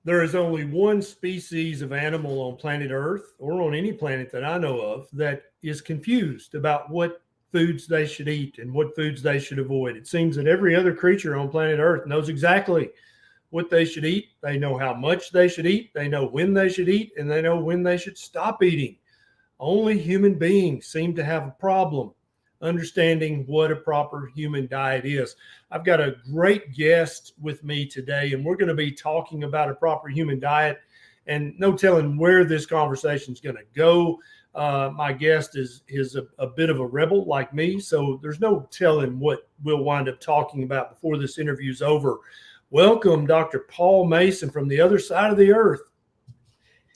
there is only one species of animal on planet Earth or on any planet that I know of that is confused about what foods they should eat and what foods they should avoid. It seems that every other creature on planet Earth knows exactly what they should eat. They know how much they should eat. They know when they should eat, and they know when they should stop eating. Only human beings seem to have a problem understanding what a proper human diet is. I've got a great guest with me today, and we're going to be talking about a proper human diet, and no telling where this conversation is going to go. My guest is a bit of a rebel like me, so there's no telling what we'll wind up talking about before this interview is over. Welcome, Dr. Paul Mason from the other side of the earth.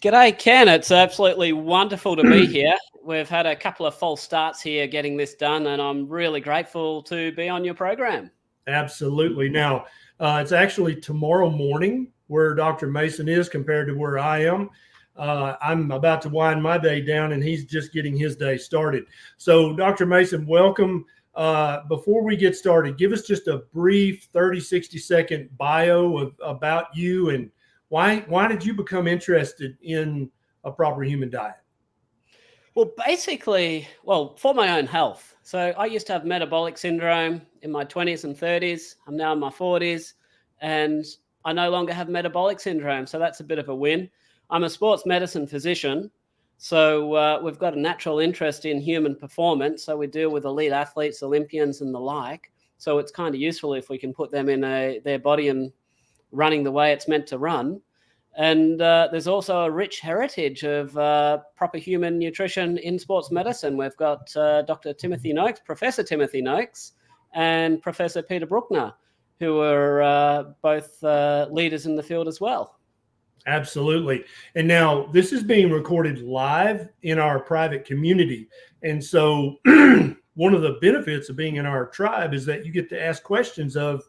G'day, Ken. It's absolutely wonderful to be here. We've had a couple of false starts here getting this done, and I'm really grateful to be on your program. Absolutely. Now, it's actually tomorrow morning where Dr. Mason is compared to where I am. I'm about to wind my day down, and he's just getting his day started. So, Dr. Mason, welcome. Before we get started, give us just a brief 30, 60-second bio about you and why did you become interested in a proper human diet? Well, basically, for my own health. So I used to have metabolic syndrome in my 20s and 30s. I'm now in my 40s, and I no longer have metabolic syndrome. So that's a bit of a win. I'm a sports medicine physician. So we've got a natural interest in human performance. So we deal with elite athletes, Olympians, and the like. So it's kind of useful if we can put them in their body and running the way it's meant to run. And there's also a rich heritage of proper human nutrition in sports medicine. We've got Dr. Timothy Noakes, Professor Timothy Noakes, and Professor Peter Bruckner, who are both leaders in the field as well. Absolutely. And now this is being recorded live in our private community. And so one of the benefits of being in our tribe is that you get to ask questions of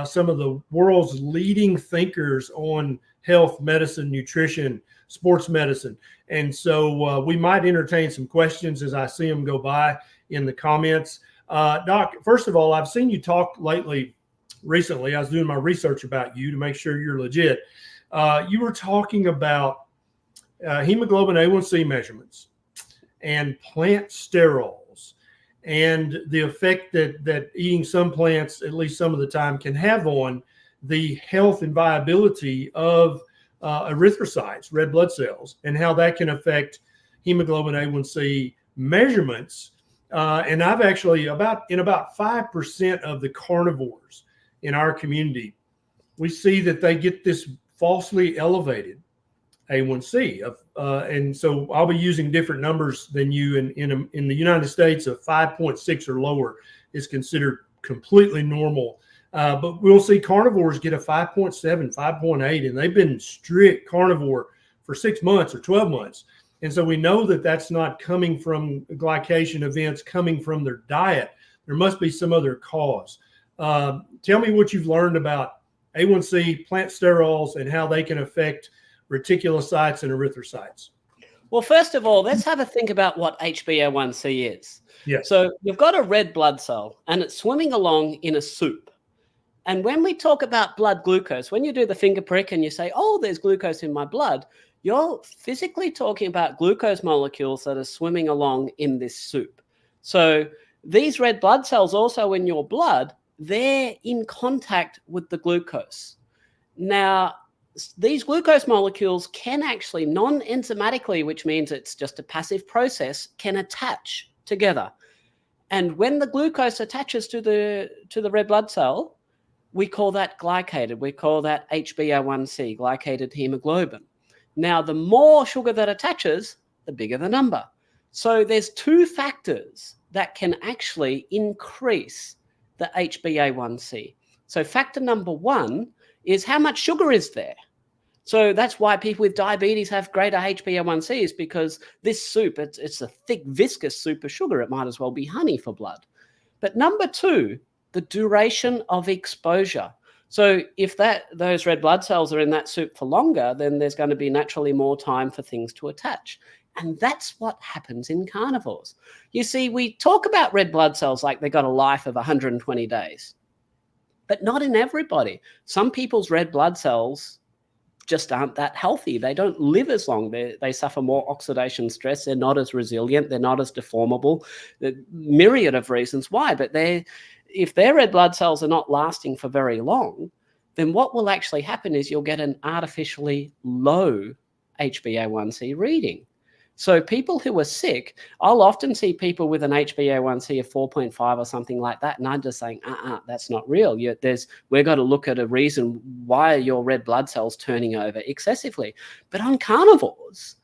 some of the world's leading thinkers on health, medicine, nutrition, sports medicine. And so we might entertain some questions as I see them go by in the comments. Doc, first of all, I've seen you talk recently. I was doing my research about you to make sure you're legit. You were talking about hemoglobin A1C measurements and plant sterols and the effect that eating some plants, at least some of the time, can have on the health and viability of erythrocytes, red blood cells, and how that can affect hemoglobin A1C measurements. And I've actually about 5% of the carnivores in our community, we see that they get this falsely elevated A1C. And so I'll be using different numbers than you. In the United States, a 5.6 or lower is considered completely normal. But we'll see carnivores get a 5.7, 5.8, and they've been strict carnivore for 6 months or 12 months. And so we know that that's not coming from glycation events coming from their diet. There must be some other cause. Tell me what you've learned about A1C, plant sterols, and how they can affect reticulocytes and erythrocytes. Well, first of all, let's have a think about what HbA1c is. Yes. So you've got a red blood cell, and it's swimming along in a soup. And when we talk about blood glucose, when you do the finger prick and you say, oh, there's glucose in my blood, you're physically talking about glucose molecules that are swimming along in this soup. So these red blood cells also in your blood, they're in contact with the glucose. Now, these glucose molecules can actually non-enzymatically, which means it's just a passive process, can attach together. And when the glucose attaches to the red blood cell, we call that glycated. We call that HbA1c, glycated hemoglobin. Now, the more sugar that attaches, the bigger the number. So there's two factors that can actually increase the HbA1c. So factor number one is how much sugar is there. So that's why people with diabetes have greater HbA1c, is because this soup, it's a thick, viscous soup of sugar. It might as well be honey for blood. But number two, the duration of exposure. So if those red blood cells are in that soup for longer, then there's going to be naturally more time for things to attach. And that's what happens in carnivores. You see, we talk about red blood cells like they got a life of 120 days, but not in everybody. Some people's red blood cells just aren't that healthy. They don't live as long. They suffer more oxidation stress. They're not as resilient. They're not as deformable. The myriad of reasons why. But if their red blood cells are not lasting for very long, then what will actually happen is you'll get an artificially low HbA1c reading. So people who are sick, I'll often see people with an HbA1c of 4.5 or something like that, and I'm just saying, that's not real. We've got to look at a reason why are your red blood cells turning over excessively. But on carnivores,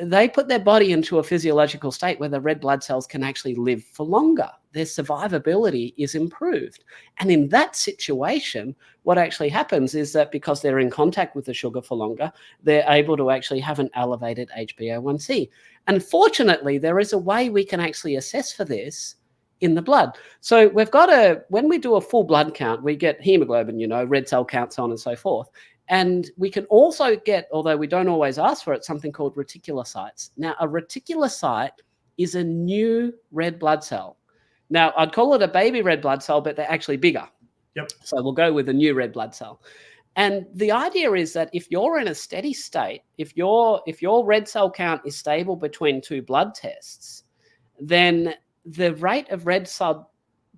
they put their body into a physiological state where the red blood cells can actually live for longer. Their survivability is improved. And in that situation, what actually happens is that because they're in contact with the sugar for longer, they're able to actually have an elevated HbA1c. Unfortunately, there is a way we can actually assess for this in the blood. So when we do a full blood count, we get hemoglobin, red cell counts, so on and so forth. And we can also get, although we don't always ask for it, something called reticulocytes. Now, a reticulocyte is a new red blood cell. Now, I'd call it a baby red blood cell, but they're actually bigger. Yep. So we'll go with a new red blood cell. And the idea is that if you're in a steady state, if your red cell count is stable between two blood tests, then the rate of red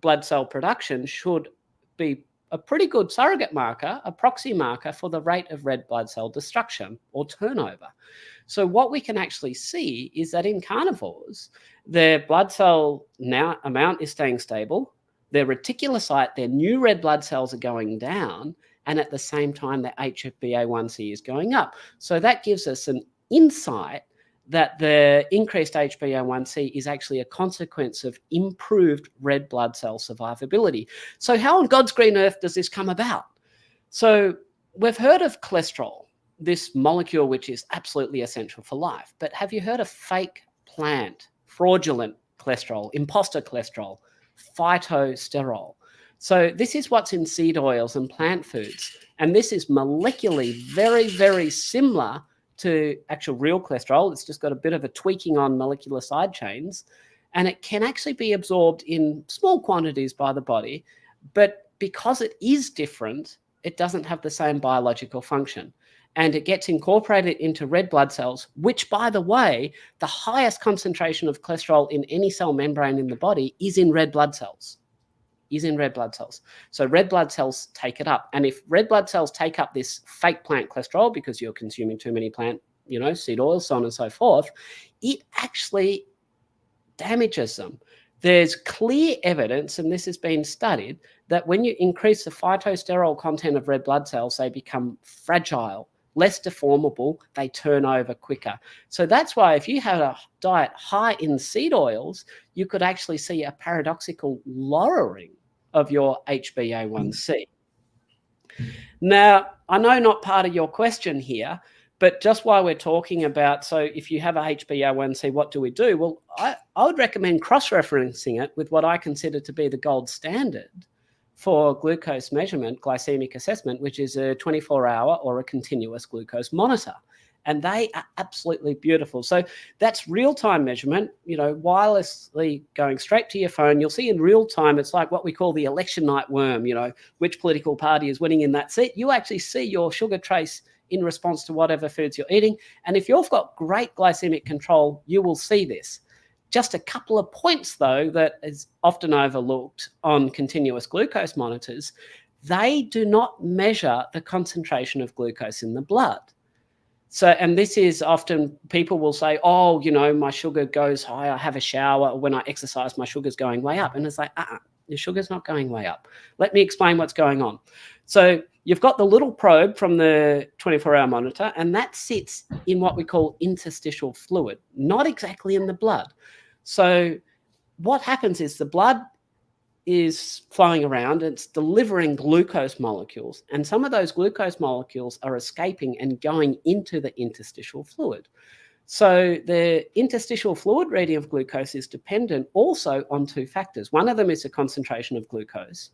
blood cell production should be a pretty good surrogate marker, a proxy marker for the rate of red blood cell destruction or turnover. So what we can actually see is that in carnivores, their blood cell amount is staying stable, their reticulocyte, their new red blood cells are going down, and at the same time, their HbA1c is going up. So that gives us an insight that the increased HbA1c is actually a consequence of improved red blood cell survivability. So how on God's green earth does this come about? So we've heard of cholesterol, this molecule which is absolutely essential for life. But have you heard of fake plant, fraudulent cholesterol, imposter cholesterol, phytosterol? So this is what's in seed oils and plant foods. And this is molecularly very, very similar to actual real cholesterol. It's just got a bit of a tweaking on molecular side chains, and it can actually be absorbed in small quantities by the body. But because it is different, it doesn't have the same biological function. And it gets incorporated into red blood cells, which, by the way, the highest concentration of cholesterol in any cell membrane in the body is in red blood cells. So red blood cells take it up. And if red blood cells take up this fake plant cholesterol because you're consuming too many plant, seed oils, so on and so forth, it actually damages them. There's clear evidence, and this has been studied, that when you increase the phytosterol content of red blood cells, they become fragile, less deformable, they turn over quicker. So that's why if you had a diet high in seed oils, you could actually see a paradoxical lowering of your HbA1c. Now, I know not part of your question here, but just while we're talking about, so if you have a HbA1c, what do we do? Well, I would recommend cross-referencing it with what I consider to be the gold standard for glucose measurement, glycemic assessment, which is a 24-hour or a continuous glucose monitor. And they are absolutely beautiful. So that's real-time measurement, wirelessly going straight to your phone. You'll see in real time, it's like what we call the election night worm, which political party is winning in that seat. You actually see your sugar trace in response to whatever foods you're eating. And if you've got great glycemic control, you will see this. Just a couple of points, though, that is often overlooked on continuous glucose monitors. They do not measure the concentration of glucose in the blood. So, and this is often, people will say, oh, my sugar goes high, I have a shower, or when I exercise, my sugar's going way up. And it's like, your sugar's not going way up. Let me explain what's going on. So you've got the little probe from the 24-hour monitor, and that sits in what we call interstitial fluid, not exactly in the blood. So what happens is the blood is flowing around, it's delivering glucose molecules, and some of those glucose molecules are escaping and going into the interstitial fluid. So the interstitial fluid reading of glucose is dependent also on two factors. One of them is the concentration of glucose.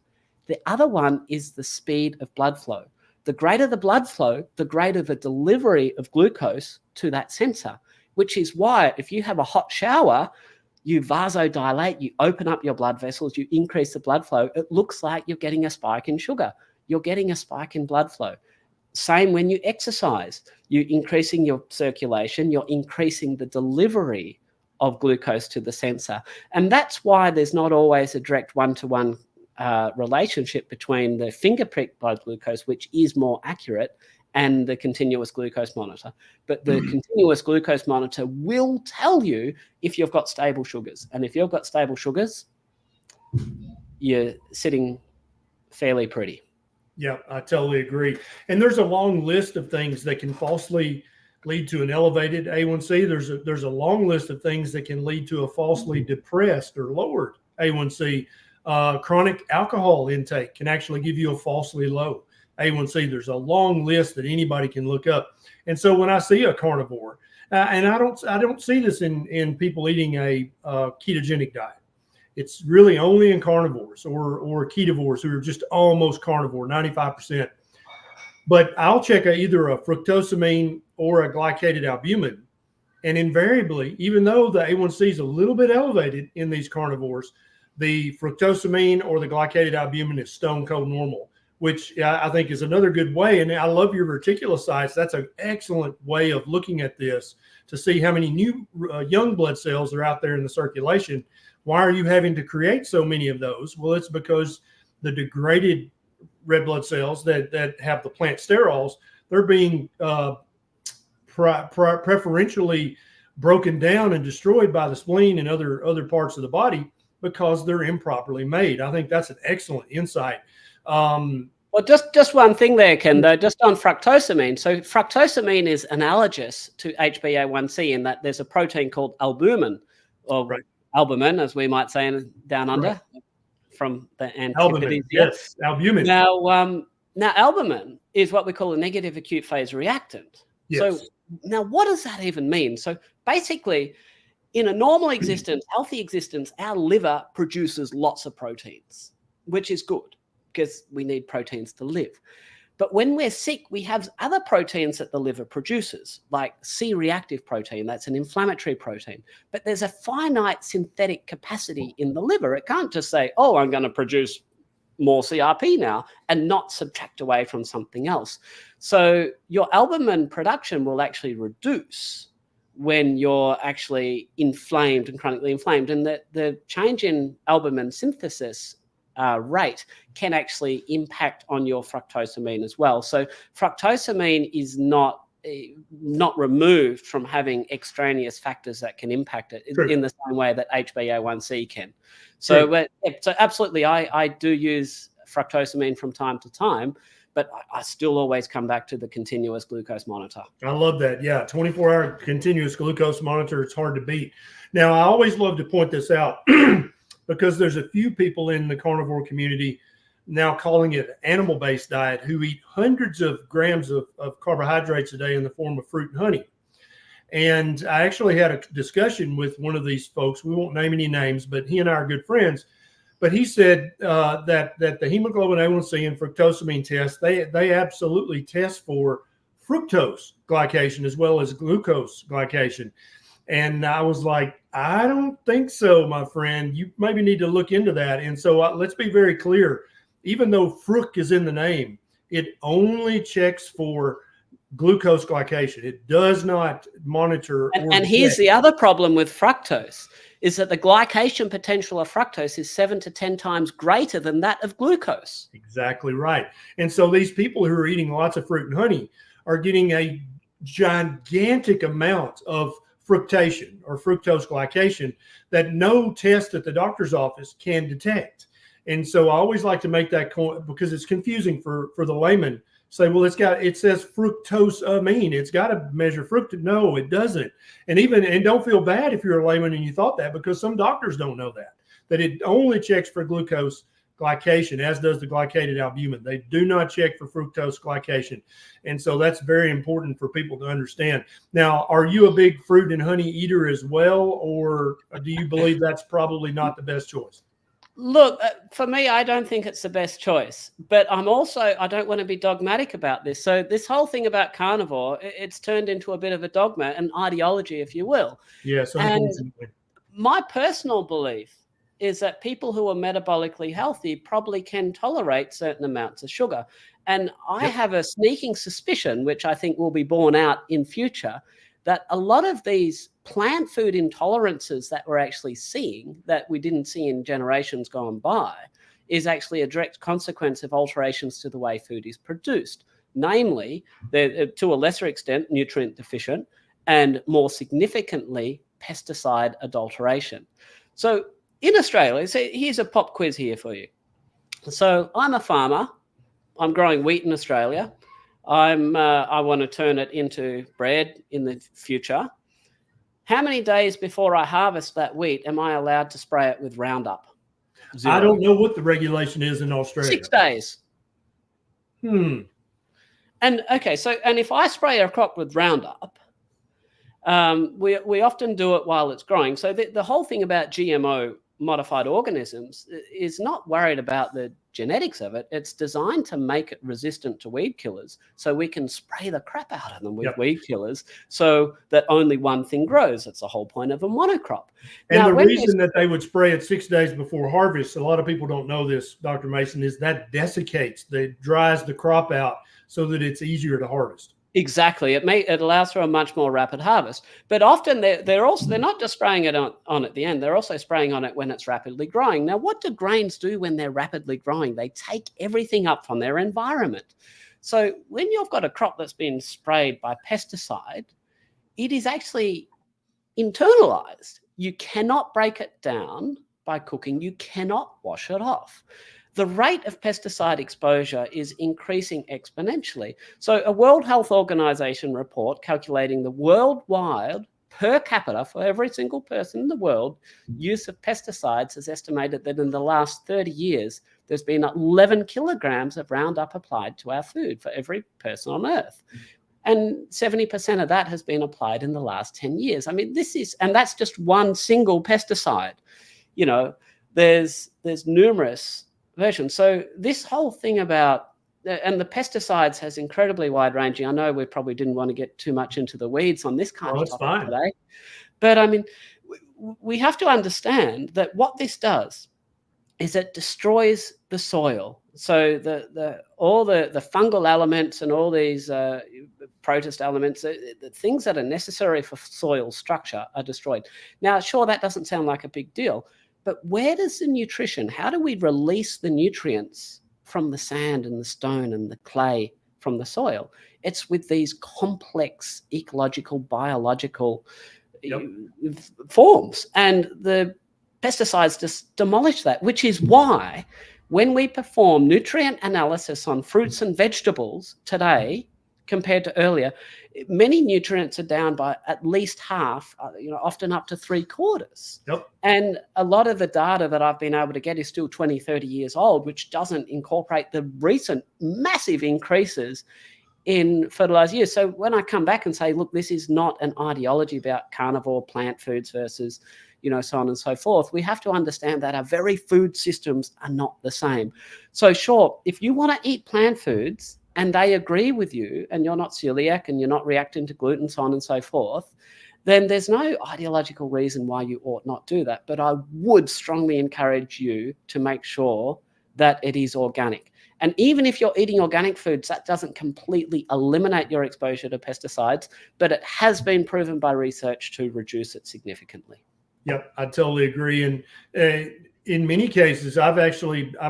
The other one is the speed of blood flow. The greater the blood flow, the greater the delivery of glucose to that sensor, which is why if you have a hot shower, you vasodilate, you open up your blood vessels, you increase the blood flow, it looks like you're getting a spike in sugar. You're getting a spike in blood flow. Same when you exercise. You're increasing your circulation, you're increasing the delivery of glucose to the sensor. And that's why there's not always a direct one-to-one relationship between the finger prick blood glucose, which is more accurate, and the continuous glucose monitor. But the continuous glucose monitor will tell you if you've got stable sugars. And if you've got stable sugars, you're sitting fairly pretty. Yeah, I totally agree. And there's a long list of things that can falsely lead to an elevated A1C. There's a long list of things that can lead to a falsely depressed or lowered A1C. Chronic alcohol intake can actually give you a falsely low A1C. There's a long list that anybody can look up. And so when I see a carnivore, and I don't see this in people eating a ketogenic diet. It's really only in carnivores or ketovores who are just almost carnivore, 95%. But I'll check either a fructosamine or a glycated albumin. And invariably, even though the A1C is a little bit elevated in these carnivores, the fructosamine or the glycated albumin is stone cold normal, which I think is another good way. And I love your reticulocytes. That's an excellent way of looking at this to see how many new young blood cells are out there in the circulation. Why are you having to create so many of those? Well, it's because the degraded red blood cells that have the plant sterols, they're being preferentially broken down and destroyed by the spleen and other parts of the body because they're improperly made. I think that's an excellent insight. Well, just one thing there, Ken, though, just on fructosamine. So fructosamine is analogous to HbA1c in that there's a protein called albumin, or Right. albumin, as we might say down under, Right. From the Albumin, antipodes. yes, albumin. Now albumin is what we call a negative acute phase reactant. Yes. So now what does that even mean? So basically, in a normal existence, healthy existence, our liver produces lots of proteins, which is good because we need proteins to live. But when we're sick, we have other proteins that the liver produces, like C-reactive protein. That's an inflammatory protein. But there's a finite synthetic capacity in the liver. It can't just say, oh, I'm going to produce more CRP now and not subtract away from something else. So your albumin production will actually reduce when you're actually inflamed and chronically inflamed. And the change in albumin synthesis rate can actually impact on your fructosamine as well. So fructosamine is not removed from having extraneous factors that can impact it in the same way that HbA1c can. So, so absolutely, I do use fructosamine from time to time, but I still always come back to the continuous glucose monitor. I love that. Yeah, 24-hour continuous glucose monitor. It's hard to beat. Now, I always love to point this out because there's a few people in the carnivore community now calling it animal-based diet who eat hundreds of grams of carbohydrates a day in the form of fruit and honey. And I actually had a discussion with one of these folks. We won't name any names, but he and I are good friends. But he said that the hemoglobin A1C and fructosamine tests, they absolutely test for fructose glycation as well as glucose glycation. And I was like, I don't think so, my friend. You maybe need to look into that. And so let's be very clear. Even though fruc is in the name, it only checks for glucose glycation. It does not monitor. And here's the other problem with fructose is that the glycation potential of fructose is 7 to 10 times greater than that of glucose. Exactly right. And so these people who are eating lots of fruit and honey are getting a gigantic amount of fructation or fructose glycation that no test at the doctor's office can detect. And so I always like to make that point because it's confusing for the layman. Say, well, it says fructosamine. It's got to measure fructose. No, it doesn't. And don't feel bad if you're a layman and you thought that, because some doctors don't know that it only checks for glucose glycation, as does the glycated albumin. They do not check for fructose glycation. And so that's very important for people to understand. Now, are you a big fruit and honey eater as well, or do you believe that's probably not the best choice? Look, for me, I don't think it's the best choice, but I don't want to be dogmatic about this. So this whole thing about carnivore, it's turned into a bit of a dogma, an ideology, if you will. Yes. And my personal belief is that people who are metabolically healthy probably can tolerate certain amounts of sugar. And I have a sneaking suspicion, which I think will be borne out in future, that a lot of these plant food intolerances that we're actually seeing, that we didn't see in generations gone by, is actually a direct consequence of alterations to the way food is produced. Namely, they're to a lesser extent nutrient deficient, and more significantly, pesticide adulteration. So in Australia, so here's a pop quiz here for you. So I'm a farmer. I'm growing wheat in Australia. I want to turn it into bread in the future. How many days before I harvest that wheat am I allowed to spray it with Roundup? 0. I don't know what the regulation is in Australia. 6 days. And okay, so and if I spray a crop with Roundup, we often do it while it's growing. So the whole thing about GMO modified organisms is not worried about the genetics of it. It's designed to make it resistant to weed killers, so we can spray the crap out of them with weed killers so that only one thing grows. That's the whole point of a monocrop. And now, the reason that they would spray it 6 days before harvest, a lot of people don't know this, Dr. Mason, is that desiccates, that dries the crop out so that it's easier to harvest. Exactly. It allows for a much more rapid harvest. But often they're not just spraying it on at the end, they're also spraying on it when it's rapidly growing. Now, what do grains do when they're rapidly growing? They take everything up from their environment. So when you've got a crop that's been sprayed by pesticide, it is actually internalized. You cannot break it down by cooking. You cannot wash it off. The rate of pesticide exposure is increasing exponentially. So a World Health Organization report calculating the worldwide per capita for every single person in the world use of pesticides has estimated that in the last 30 years, there's been 11 kilograms of Roundup applied to our food for every person on Earth. And 70% of that has been applied in the last 10 years. I mean, and that's just one single pesticide. You know, there's numerous version. So this whole thing about, and the pesticides has incredibly wide ranging. I know we probably didn't want to get too much into the weeds on this kind of topic today, but I mean, we have to understand that what this does is it destroys the soil. So all the fungal elements and all these protist elements, the things that are necessary for soil structure are destroyed. Now, sure, that doesn't sound like a big deal, but where does the nutrition, how do we release the nutrients from the sand and the stone and the clay from the soil? It's with these complex ecological, biological forms. And the pesticides just demolish that, which is why when we perform nutrient analysis on fruits and vegetables today, compared to earlier, many nutrients are down by at least half, often up to 3/4. And a lot of the data that I've been able to get is still 20, 30 years old, which doesn't incorporate the recent massive increases in fertilizer use. So when I come back and say, look, this is not an ideology about carnivore plant foods versus, so on and so forth, we have to understand that our very food systems are not the same. So sure, if you want to eat plant foods, and they agree with you, and you're not celiac and you're not reacting to gluten, so on and so forth, then there's no ideological reason why you ought not do that. But I would strongly encourage you to make sure that it is organic. And even if you're eating organic foods, that doesn't completely eliminate your exposure to pesticides, but it has been proven by research to reduce it significantly. Yep, I totally agree. And in many cases, I've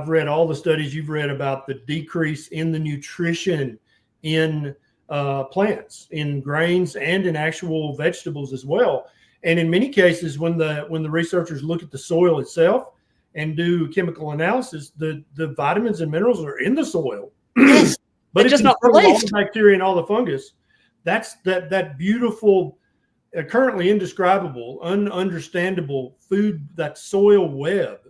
read all the studies you've read about the decrease in the nutrition in plants, in grains, and in actual vegetables as well. And in many cases, when the researchers look at the soil itself and do chemical analysis, the vitamins and minerals are in the soil, yes, but it's just not all released. the bacteria and all the fungus. That's that beautiful, currently indescribable, ununderstandable food, that soil web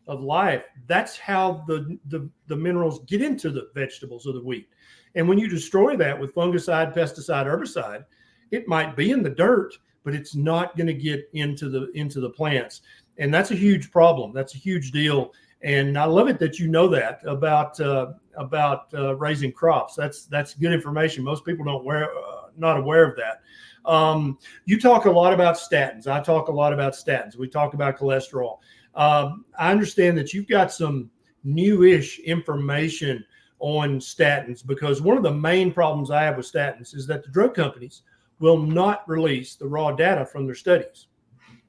of life. That's how the minerals get into the vegetables or the wheat. And when you destroy that with fungicide, pesticide, herbicide, it might be in the dirt, but it's not going to get into the plants. And that's a huge problem. That's a huge deal. And I love it that you know that about raising crops. That's good information. Most people not aware of that. You talk a lot about statins. I talk a lot about statins. We talk about cholesterol. I understand that you've got some newish information on statins, because one of the main problems I have with statins is that the drug companies will not release the raw data from their studies.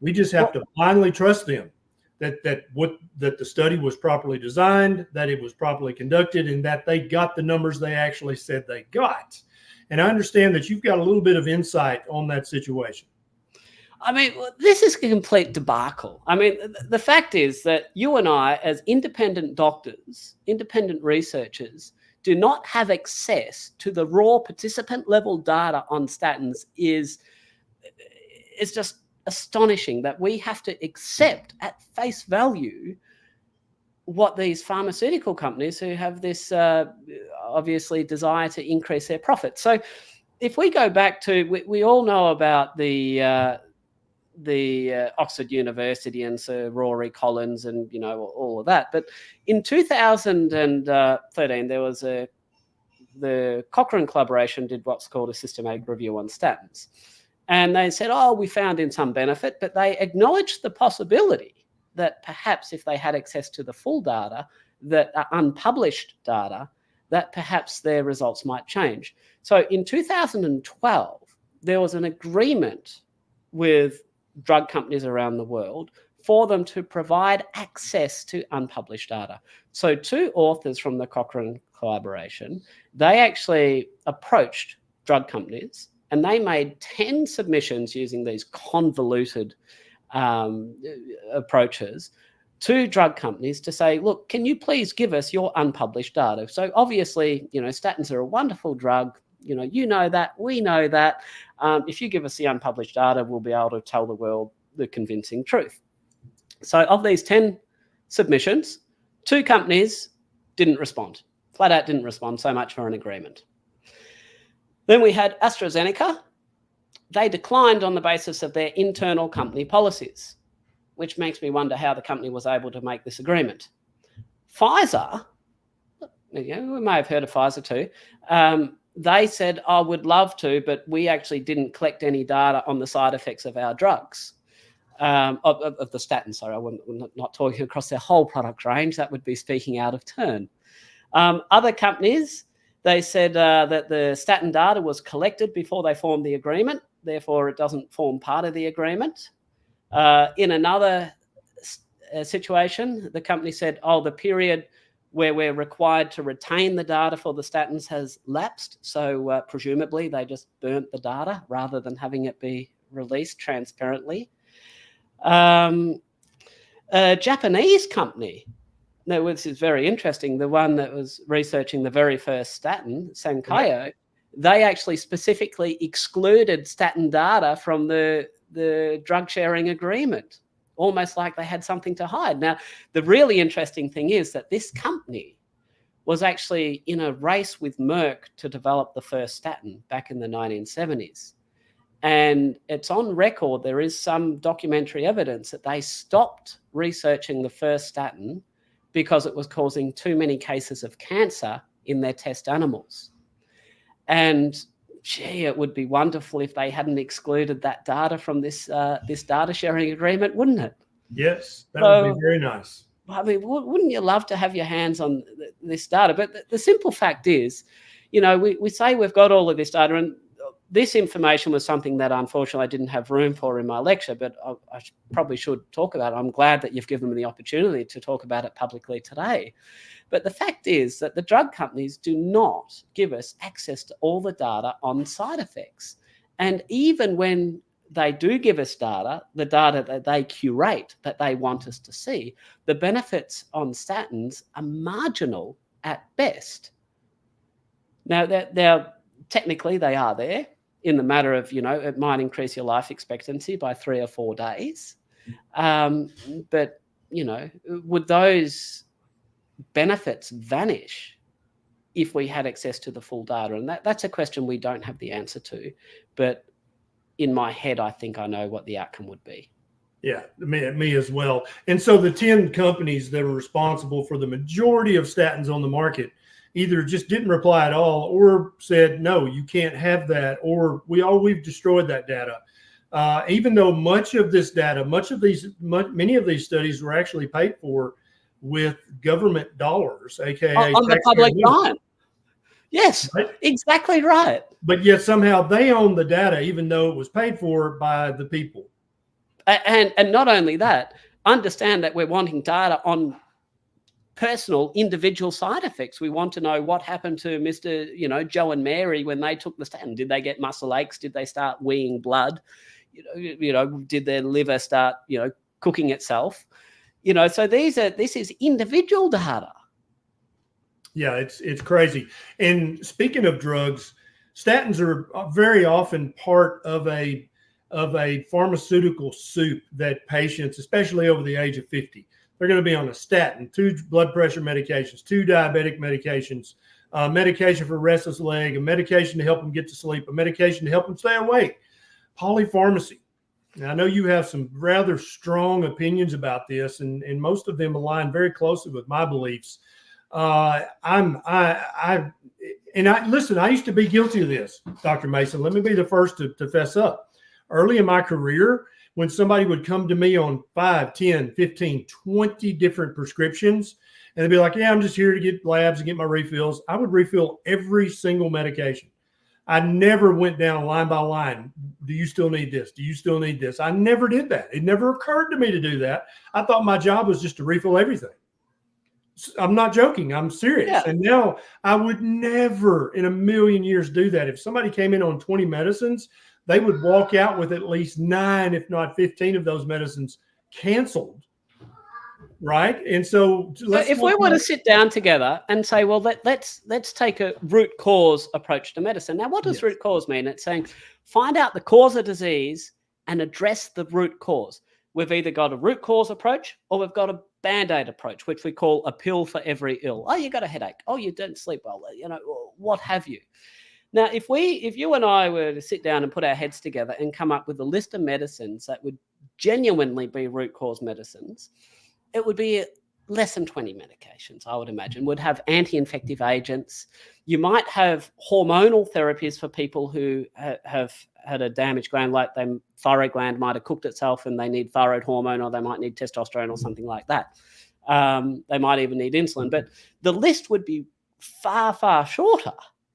We just have to blindly trust them that the study was properly designed, that it was properly conducted, and that they got the numbers they actually said they got. And I understand that you've got a little bit of insight on that situation. I mean, this is a complete debacle. I mean, the fact is that you and I, as independent doctors, independent researchers, do not have access to the raw participant level data on statins. Is just astonishing that we have to accept at face value what these pharmaceutical companies, who have this obviously desire to increase their profits. So if we go back to, we all know about the Oxford University and Sir Rory Collins and, you know, all of that. But in 2013, there was the Cochrane collaboration did what's called a systematic review on statins. And they said, oh, we found in some benefit, but they acknowledged the possibility that perhaps if they had access to the full data, that are unpublished data, that perhaps their results might change. So in 2012, there was an agreement with drug companies around the world for them to provide access to unpublished data. So two authors from the Cochrane collaboration, they actually approached drug companies and they made 10 submissions using these convoluted approaches to drug companies to say, look, can you please give us your unpublished data? So obviously, you know, statins are a wonderful drug. You know that, we know that. If you give us the unpublished data, we'll be able to tell the world the convincing truth. So of these 10 submissions, 2 companies didn't respond, flat out didn't respond, so much for an agreement. Then we had AstraZeneca. They declined on the basis of their internal company policies, which makes me wonder how the company was able to make this agreement. Pfizer, you know, we may have heard of Pfizer too, they said, I would love to, but we actually didn't collect any data on the side effects of our drugs, of the statin. Sorry, I'm not talking across their whole product range. That would be speaking out of turn. Other companies, they said that the statin data was collected before they formed the agreement. Therefore, it doesn't form part of the agreement. In another situation, the company said, oh, the period where we're required to retain the data for the statins has lapsed. So presumably they just burnt the data rather than having it be released transparently. A Japanese company, now this is very interesting, the one that was researching the very first statin, Sankyo, they actually specifically excluded statin data from the drug sharing agreement, almost like they had something to hide. Now, the really interesting thing is that this company was actually in a race with Merck to develop the first statin back in the 1970s. And it's on record, there is some documentary evidence that they stopped researching the first statin because it was causing too many cases of cancer in their test animals. And gee, it would be wonderful if they hadn't excluded that data from this data sharing agreement, wouldn't it? Yes, that would be very nice. I mean, wouldn't you love to have your hands on this data? But the simple fact is, you know, we say we've got all of this data, and this information was something that unfortunately I didn't have room for in my lecture, but I probably should talk about it. I'm glad that you've given me the opportunity to talk about it publicly today. But the fact is that the drug companies do not give us access to all the data on side effects. And even when they do give us data, the data that they curate, that they want us to see, the benefits on statins are marginal at best. Now, technically they are there in the matter of, you know, it might increase your life expectancy by 3 or 4 days. But, you know, would those benefits vanish if we had access to the full data? And that's a question we don't have the answer to. But in my head, I think I know what the outcome would be. Yeah, me as well. And so the 10 companies that were responsible for the majority of statins on the market either just didn't reply at all or said, no, you can't have that, or we've destroyed that data. even though much of this data, many of these studies were actually paid for with government dollars, aka On the public dime. Yes, right? exactly right. But yet somehow they own the data, even though it was paid for by the people. And not only that, understand that we're wanting data on personal individual side effects. We want to know what happened to Mr. Joe and Mary when they took the statin. Did they get muscle aches? Did they start weeing blood? Did their liver start cooking itself? So this is individual data. Yeah, it's crazy. And speaking of drugs, statins are very often part of a pharmaceutical soup that patients, especially over the age of 50, they're going to be on a statin, 2 blood pressure medications, 2 diabetic medications, medication for restless leg, a medication to help them get to sleep, a medication to help them stay awake. Polypharmacy. Now, I know you have some rather strong opinions about this, and most of them align very closely with my beliefs. Listen, I used to be guilty of this, Dr. Mason. Let me be the first to fess up. Early in my career, when somebody would come to me on 5, 10, 15, 20 different prescriptions, and they'd be like, yeah, I'm just here to get labs and get my refills, I would refill every single medication. I never went down line by line. Do you still need this? Do you still need this? I never did that. It never occurred to me to do that. I thought my job was just to refill everything. I'm not joking. I'm serious. Yeah. And now I would never in a million years do that. If somebody came in on 20 medicines, they would walk out with at least 9, if not 15 of those medicines canceled. Right. And so if we were to sit down together and say, well, let's take a root cause approach to medicine. Now, what does root cause mean? It's saying find out the cause of disease and address the root cause. We've either got a root cause approach or we've got a Band-Aid approach, which we call a pill for every ill. Oh, you got a headache. Oh, you didn't sleep well. What have you? Now, if you and I were to sit down and put our heads together and come up with a list of medicines that would genuinely be root cause medicines, it would be less than 20 medications, I would imagine. Would have anti-infective agents. You might have hormonal therapies for people who have had a damaged gland, like their thyroid gland might have cooked itself and they need thyroid hormone, or they might need testosterone or something like that. They might even need insulin. But the list would be far, far shorter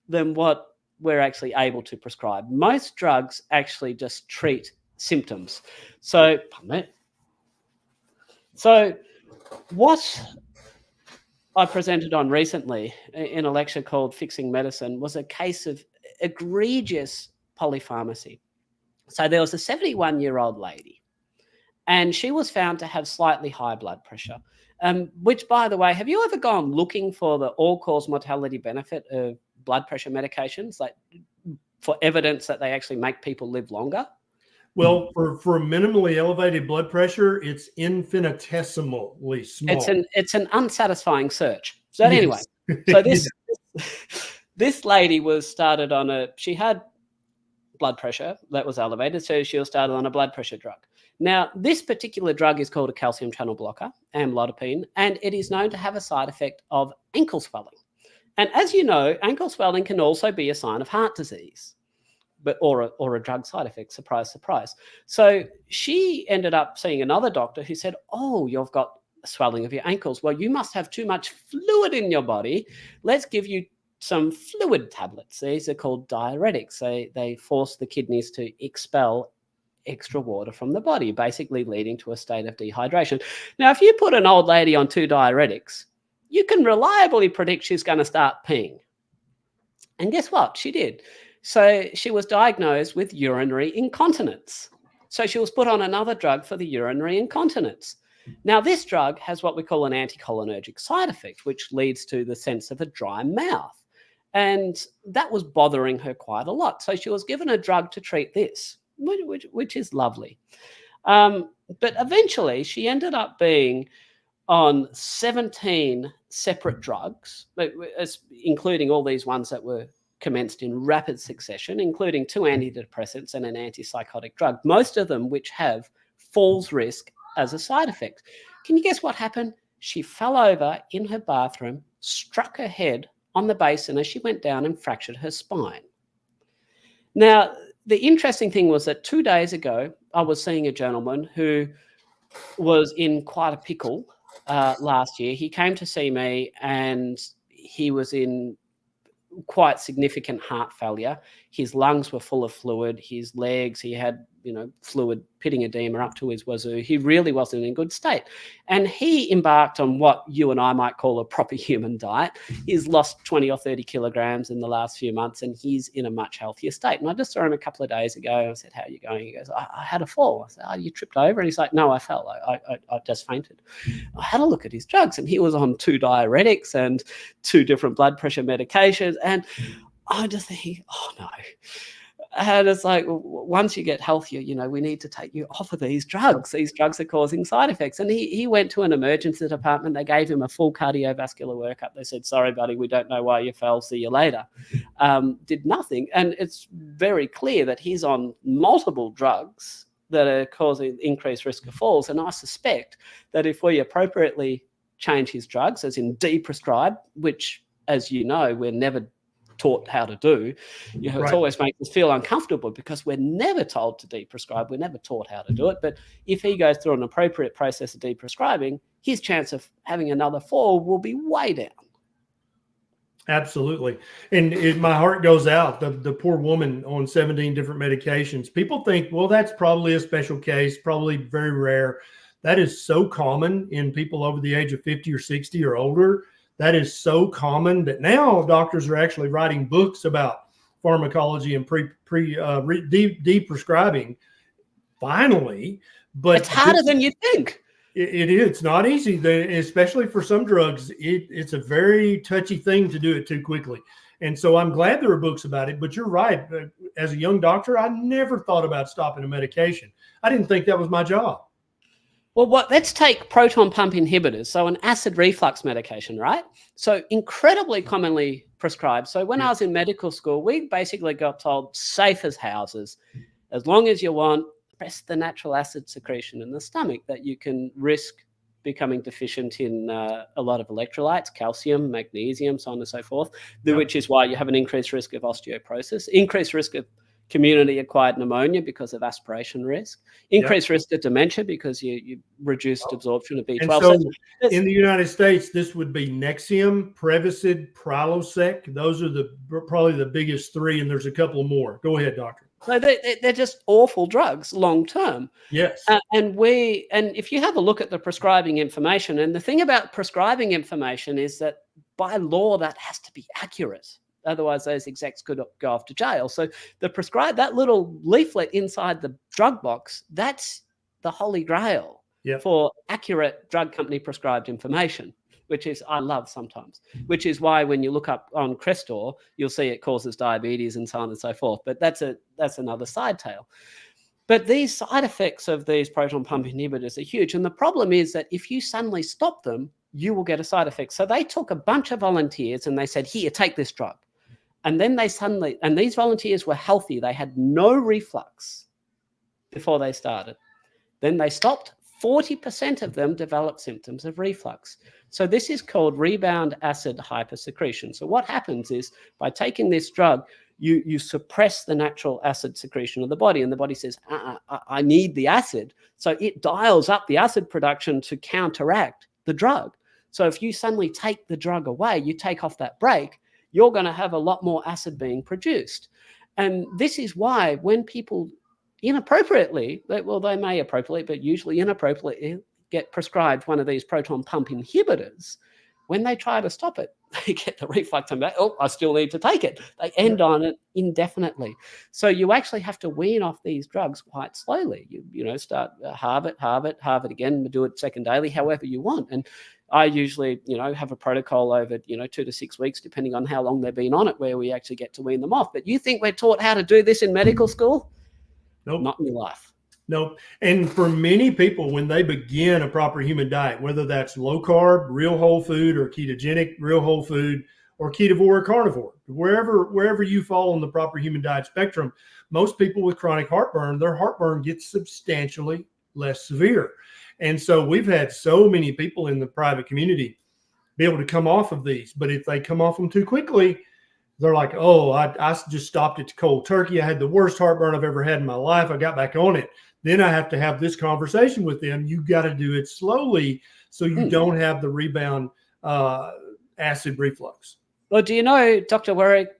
than what we're actually able to prescribe. Most drugs actually just treat symptoms. So what I presented on recently in a lecture called Fixing Medicine was a case of egregious polypharmacy. So there was a 71-year-old lady, and she was found to have slightly high blood pressure, which, by the way, have you ever gone looking for the all-cause mortality benefit of blood pressure medications, like for evidence that they actually make people live longer? Well, for minimally elevated blood pressure, it's infinitesimally small. It's an unsatisfying search. So anyway, so this lady was started on she had blood pressure that was elevated, so she was started on a blood pressure drug. Now, this particular drug is called a calcium channel blocker, amlodipine, and it is known to have a side effect of ankle swelling. And as you know, ankle swelling can also be a sign of heart disease, or a drug side effect. Surprise, surprise. So she ended up seeing another doctor who said, oh, you've got swelling of your ankles. Well, you must have too much fluid in your body. Let's give you some fluid tablets. These are called diuretics. They force the kidneys to expel extra water from the body, basically leading to a state of dehydration. Now, if you put an old lady on 2 diuretics, you can reliably predict she's going to start peeing. And guess what? She did. So she was diagnosed with urinary incontinence. So she was put on another drug for the urinary incontinence. Now, this drug has what we call an anticholinergic side effect, which leads to the sense of a dry mouth. And that was bothering her quite a lot. So she was given a drug to treat this, which is lovely. But eventually she ended up being on 17 separate drugs, including all these ones that were commenced in rapid succession, including 2 antidepressants and an antipsychotic drug, most of them which have falls risk as a side effect. Can you guess what happened? She fell over in her bathroom, struck her head on the basin as she went down, and fractured her spine. Now, the interesting thing was that 2 days ago, I was seeing a gentleman who was in quite a pickle last year. He came to see me and he was in quite significant heart failure. His lungs were full of fluid. His legs, he had, fluid pitting edema up to his wazoo. He really wasn't in good state. And he embarked on what you and I might call a proper human diet. He's lost 20 or 30 kilograms in the last few months, and he's in a much healthier state. And I just saw him a couple of days ago. I said, "How are you going?" He goes, I had a fall. I said, "Oh, you tripped over?" And he's like, "No, I fell. I just fainted." I had a look at his drugs, and he was on 2 diuretics and 2 different blood pressure medications. And I just think, oh no. And it's like, once you get healthier, we need to take you off of these drugs. These drugs are causing side effects. And he went to an emergency department. They gave him a full cardiovascular workup. They said, "Sorry, buddy, we don't know why you fell. See you later." Did nothing. And it's very clear that he's on multiple drugs that are causing increased risk of falls. And I suspect that if we appropriately change his drugs, as in deprescribe, which, as you know, we're never taught how to do, it always makes us feel uncomfortable because we're never told to deprescribe. We're never taught how to do it. But if he goes through an appropriate process of deprescribing, his chance of having another fall will be way down. Absolutely. And my heart goes out. The poor woman on 17 different medications. People think, well, that's probably a special case, probably very rare. That is so common in people over the age of 50 or 60 or older. That is so common that now doctors are actually writing books about pharmacology and deprescribing. Finally, but it's harder than you think. It is. It's not easy, especially for some drugs. It's a very touchy thing to do it too quickly. And so I'm glad there are books about it. But you're right. As a young doctor, I never thought about stopping a medication. I didn't think that was my job. Well, let's take proton pump inhibitors. So an acid reflux medication, right? So incredibly commonly prescribed. So when I was in medical school, we basically got told safe as houses. As long as you want, suppress the natural acid secretion in the stomach, that you can risk becoming deficient in a lot of electrolytes, calcium, magnesium, so on and so forth, which is why you have an increased risk of osteoporosis, increased risk of community-acquired pneumonia because of aspiration risk, increased risk of dementia because you reduced absorption of B12. And so in the United States, this would be Nexium, Prevacid, Prilosec. Those are probably the biggest 3, and there's a couple more. Go ahead, doctor. So they're just awful drugs long term. Yes. And if you have a look at the prescribing information, and the thing about prescribing information is that by law that has to be accurate. Otherwise, those execs could go off to jail. So that little leaflet inside the drug box, that's the holy grail for accurate drug company prescribed information, which is I love sometimes, which is why when you look up on Crestor, you'll see it causes diabetes and so on and so forth. But that's another side tale. But these side effects of these proton pump inhibitors are huge. And the problem is that if you suddenly stop them, you will get a side effect. So they took a bunch of volunteers and they said, "Here, take this drug." And then these volunteers were healthy. They had no reflux before they started. Then they stopped. 40% of them developed symptoms of reflux. So this is called rebound acid hypersecretion. So what happens is by taking this drug, you suppress the natural acid secretion of the body, and the body says, I need the acid. So it dials up the acid production to counteract the drug. So if you suddenly take the drug away, you take off that brake, you're going to have a lot more acid being produced. And this is why when people inappropriately, they may appropriately, but usually inappropriately get prescribed one of these proton pump inhibitors, when they try to stop it, they get the reflux and I still need to take it. They end on it indefinitely. So you actually have to wean off these drugs quite slowly. You start halve it again, do it second daily, however you want. And I usually, have a protocol over, 2 to 6 weeks, depending on how long they've been on it, where we actually get to wean them off. But you think we're taught how to do this in medical school? Nope. Not in your life. Nope. And for many people, when they begin a proper human diet, whether that's low carb, real whole food, or ketogenic, real whole food, or ketovore or carnivore, wherever you fall on the proper human diet spectrum, most people with chronic heartburn, their heartburn gets substantially less severe. And so we've had so many people in the private community be able to come off of these. But if they come off them too quickly, They're like, oh, I just stopped it cold turkey. I had the worst heartburn I've ever had in my life. I got back on it. Then I have to have this conversation with them. You got to do it slowly so you don't have the rebound acid reflux. Well, do you know Dr.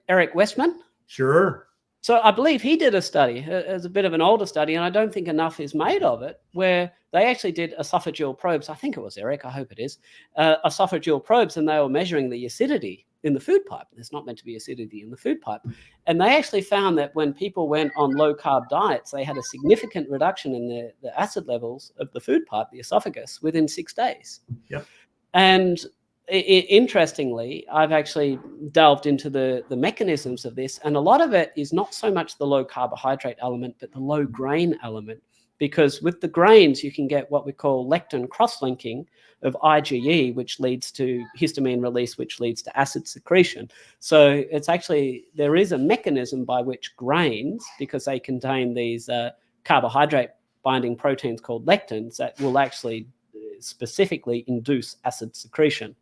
Eric Westman? Sure. So I believe he did a study. It's a bit of an older study, and I don't think enough is made of it, where they actually did esophageal probes. I think it was Eric. I hope it is. Esophageal probes, and they were measuring the acidity in the food pipe. There's not meant to be acidity in the food pipe. And they actually found that when people went on low-carb diets, they had a significant reduction in the acid levels of the food pipe, the esophagus, within 6 days. Yep. And interestingly, I've actually delved into the mechanisms of this, and a lot of it is not so much the low carbohydrate element, but the low grain element, because with the grains, you can get what we call lectin cross-linking of IgE, which leads to histamine release, which leads to acid secretion. So it's actually, there is a mechanism by which grains, because they contain these carbohydrate binding proteins called lectins, that will actually specifically induce acid secretion.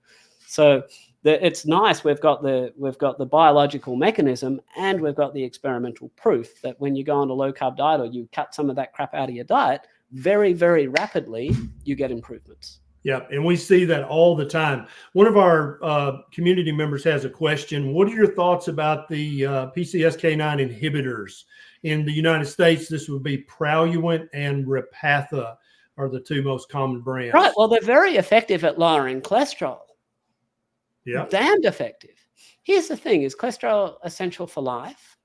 So it's nice. We've got the biological mechanism, and we've got the experimental proof that when you go on a low carb diet or you cut some of that crap out of your diet, very, very rapidly you get improvements. Yeah, and we see that all the time. One of our community members has a question. What are your thoughts about the PCSK9 inhibitors? In the United States, this would be Praluent and Repatha are the two most common brands. Right. Well, they're very effective at lowering cholesterol. Yeah. Damned effective. Here's the thing. Is cholesterol essential for life?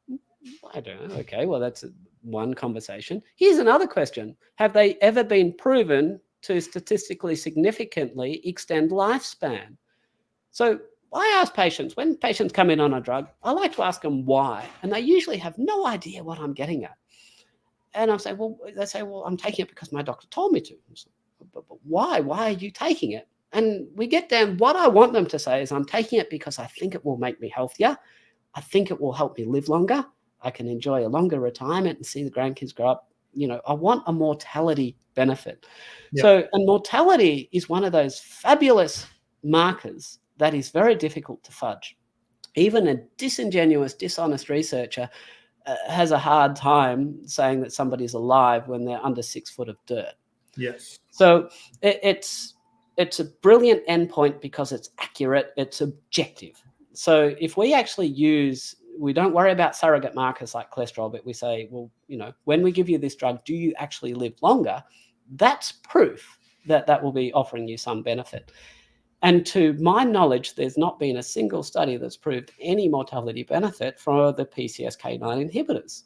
I don't know. Okay, well, that's one conversation. Here's another question. Have they ever been proven to statistically significantly extend lifespan? So I ask patients, when patients come in on a drug, I like to ask them why. And they usually have no idea what I'm getting at. And I say, well, they say, well, I'm taking it because my doctor told me to. But why? Why are you taking it? And we get down, what I want them to say is, I'm taking it because I think it will make me healthier. I think it will help me live longer. I can enjoy a longer retirement and see the grandkids grow up. You know, I want a mortality benefit. Yep. So, and mortality is one of those fabulous markers that is very difficult to fudge. Even a disingenuous, dishonest researcher has a hard time saying that somebody's alive when they're under 6 foot of dirt. Yes. So it's a brilliant endpoint because it's accurate, it's objective. So if we actually we don't worry about surrogate markers like cholesterol, but we say, well, you know, when we give you this drug, do you actually live longer? That's proof that will be offering you some benefit. And to my knowledge, there's not been a single study that's proved any mortality benefit for the PCSK9 inhibitors.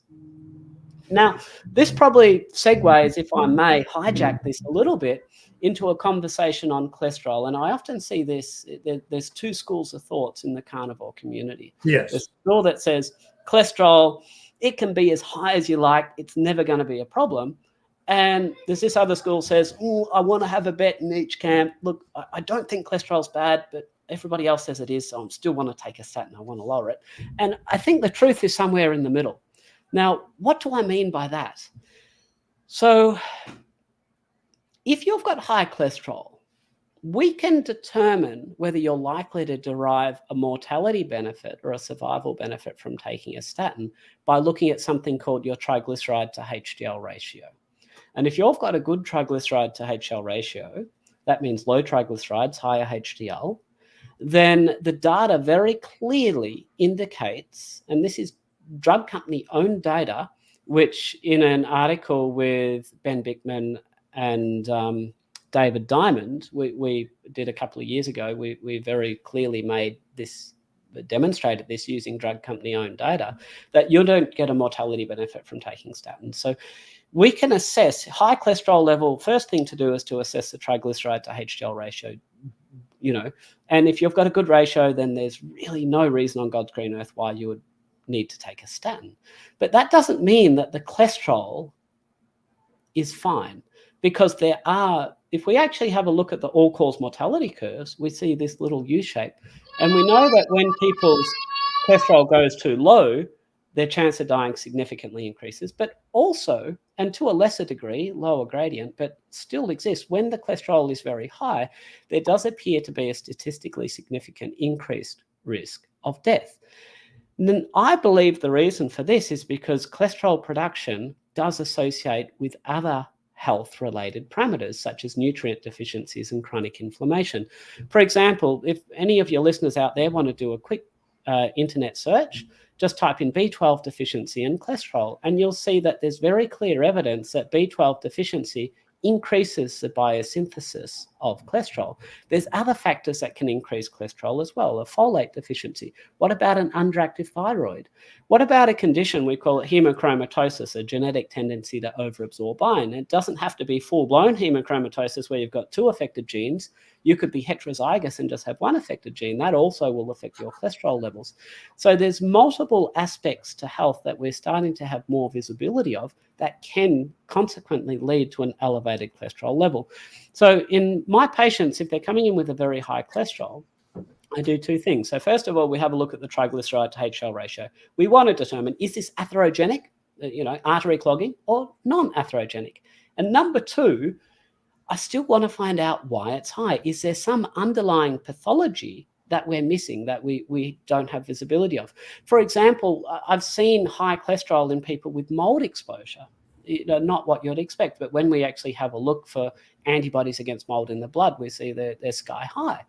Now, this probably segues, if I may hijack this a little bit, into a conversation on cholesterol. And I often see this, there's two schools of thoughts in the carnivore community. Yes. There's a school that says cholesterol, it can be as high as you like, it's never going to be a problem. And there's this other school says, oh, I want to have a bet in each camp. Look, I don't think cholesterol's bad, but everybody else says it is, so I still want to take a statin. I want to lower it. And I think the truth is somewhere in the middle. Now, what do I mean by that? So if you've got high cholesterol, we can determine whether you're likely to derive a mortality benefit or a survival benefit from taking a statin by looking at something called your triglyceride to HDL ratio. And if you've got a good triglyceride to HDL ratio, that means low triglycerides, higher HDL, then the data very clearly indicates, and this is drug company owned data, which in an article with Ben Bickman and David Diamond, we did a couple of years ago, we very clearly demonstrated this using drug company owned data, that you don't get a mortality benefit from taking statins. So we can assess high cholesterol level. First thing to do is to assess the triglyceride to HDL ratio, you know, and if you've got a good ratio, then there's really no reason on God's green earth why you would need to take a statin. But that doesn't mean that the cholesterol is fine, because if we actually have a look at the all-cause mortality curves, we see this little U shape. And we know that when people's cholesterol goes too low, their chance of dying significantly increases, but also, and to a lesser degree, lower gradient, but still exists, when the cholesterol is very high, there does appear to be a statistically significant increased risk of death. And then I believe the reason for this is because cholesterol production does associate with other health-related parameters, such as nutrient deficiencies and chronic inflammation. For example, if any of your listeners out there want to do a quick internet search, just type in B12 deficiency and cholesterol, and you'll see that there's very clear evidence that B12 deficiency increases the biosynthesis of cholesterol. There's other factors that can increase cholesterol as well, a folate deficiency. What about an underactive thyroid? What about a condition, we call it hemochromatosis, a genetic tendency to overabsorb iron? It doesn't have to be full-blown hemochromatosis where you've got two affected genes. You could be heterozygous and just have one affected gene. That also will affect your cholesterol levels. So there's multiple aspects to health that we're starting to have more visibility of that can consequently lead to an elevated cholesterol level. So in my patients, if they're coming in with a very high cholesterol, I do two things. So first of all, we have a look at the triglyceride to HDL ratio. We want to determine, is this atherogenic, artery clogging, or non-atherogenic? And number two, I still want to find out why it's high. Is there some underlying pathology that we're missing that we don't have visibility of? For example, I've seen high cholesterol in people with mold exposure. Not what you'd expect, but when we actually have a look for antibodies against mold in the blood, we see they're sky high.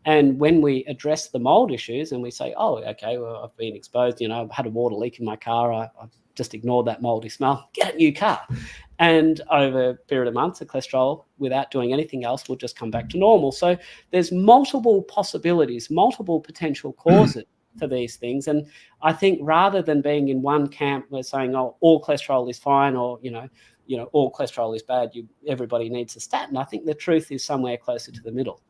And when we address the mold issues and we say, oh, okay, well, I've been exposed, I've had a water leak in my car, I just ignored that moldy smell, get a new car. And over a period of months, the cholesterol, without doing anything else, will just come back to normal. So there's multiple possibilities, multiple potential causes for these things. And I think rather than being in one camp, we're saying, oh, all cholesterol is fine, or, all cholesterol is bad, everybody needs a statin. I think the truth is somewhere closer to the middle.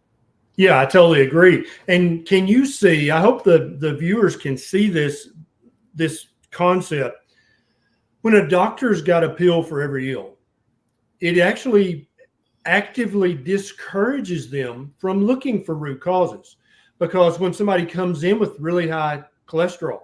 Yeah, I totally agree. And can you see, I hope the viewers can see this concept. When a doctor's got a pill for every ill, it actually actively discourages them from looking for root causes. Because when somebody comes in with really high cholesterol,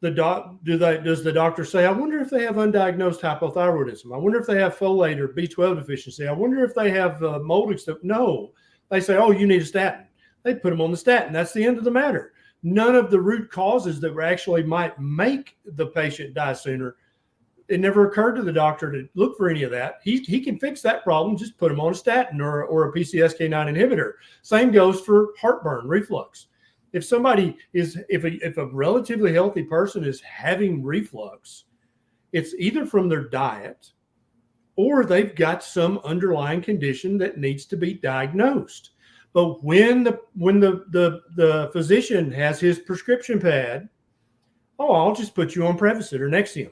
does the doctor say, I wonder if they have undiagnosed hypothyroidism? I wonder if they have folate or B12 deficiency? I wonder if they have mold stuff? No. They say, oh, you need a statin. They put them on the statin. That's the end of the matter. None of the root causes that actually might make the patient die sooner. It never occurred to the doctor to look for any of that. He can fix that problem. Just put him on a statin or a PCSK9 inhibitor. Same goes for heartburn, reflux. If somebody if a relatively healthy person is having reflux, it's either from their diet or they've got some underlying condition that needs to be diagnosed. But when the physician has his prescription pad, oh, I'll just put you on Prevacid or Nexium.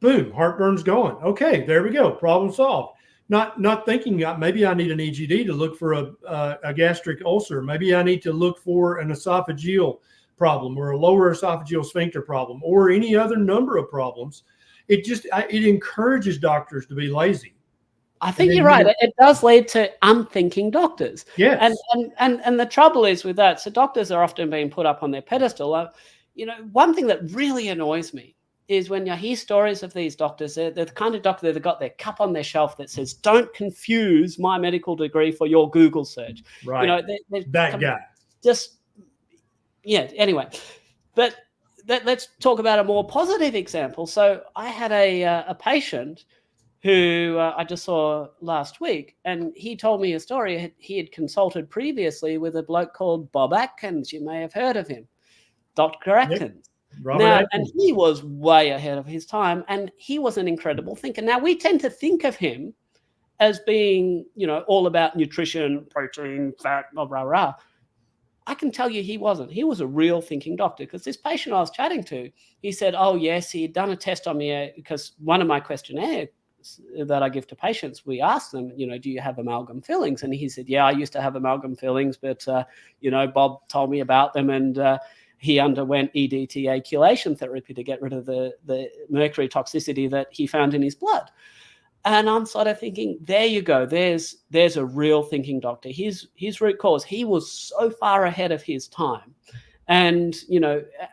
Boom, heartburn's gone. Okay, there we go. Problem solved. Not thinking maybe I need an EGD to look for a gastric ulcer. Maybe I need to look for an esophageal problem or a lower esophageal sphincter problem or any other number of problems. It encourages doctors to be lazy. I think you're right. It does lead to unthinking doctors. Yes. And the trouble is with that, so doctors are often being put up on their pedestal. One thing that really annoys me is when you hear stories of these doctors, they're the kind of doctor that have got their cup on their shelf that says, don't confuse my medical degree for your Google search. Right. That guy. Anyway. But let's talk about a more positive example. So I had a patient who I just saw last week, and he told me a story. He had consulted previously with a bloke called Bob Atkins. You may have heard of him, Dr. Atkins. Yep. And he was way ahead of his time, and he was an incredible thinker. Now, we tend to think of him as being, all about nutrition, protein, fat, blah, blah, blah. I can tell you he wasn't. He was a real thinking doctor, because this patient I was chatting to, he said, oh, yes, he had done a test on me because one of my questionnaires that I give to patients, we ask them, do you have amalgam fillings? And he said, yeah, I used to have amalgam fillings, but, Bob told me about them, and he underwent EDTA chelation therapy to get rid of the mercury toxicity that he found in his blood. And I'm sort of thinking, there you go. There's a real thinking doctor. His root cause, he was so far ahead of his time. And,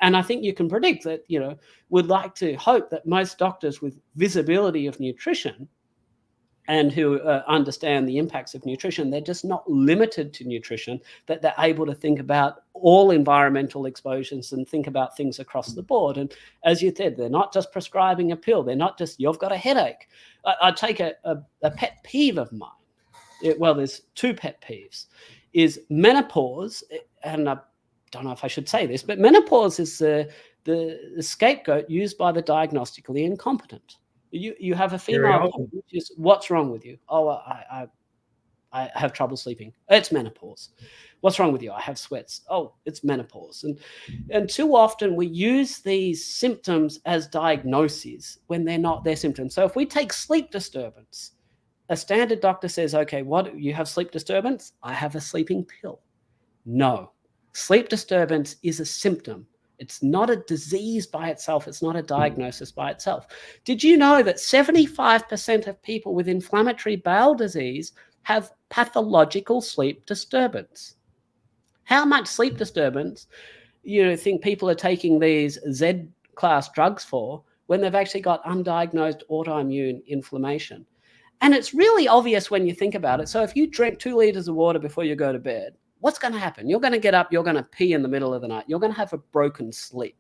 and I think you can predict that, would like to hope that most doctors with visibility of nutrition and who understand the impacts of nutrition. They're just not limited to nutrition, that they're able to think about all environmental exposures and think about things across the board. And as you said, they're not just prescribing a pill. They're not just, you've got a headache. I take a pet peeve of mine. Well, there's two pet peeves. Is menopause, and I don't know if I should say this, but menopause is the scapegoat used by the diagnostically incompetent. You have a female, which is, what's wrong with you? Oh, I have trouble sleeping. It's menopause. What's wrong with you? I have sweats. Oh, it's menopause. And too often we use these symptoms as diagnoses when they're not their symptoms. So if we take sleep disturbance, a standard doctor says, okay, what, you have sleep disturbance? I have a sleeping pill. No, sleep disturbance is a symptom. It's not a disease by itself. It's not a diagnosis by itself. Did you know that 75% of people with inflammatory bowel disease have pathological sleep disturbance? How much sleep disturbance you think people are taking these Z-class drugs for when they've actually got undiagnosed autoimmune inflammation? And it's really obvious when you think about it. So if you drink 2 liters of water before you go to bed, what's going to happen? You're going to get up, you're going to pee in the middle of the night. You're going to have a broken sleep.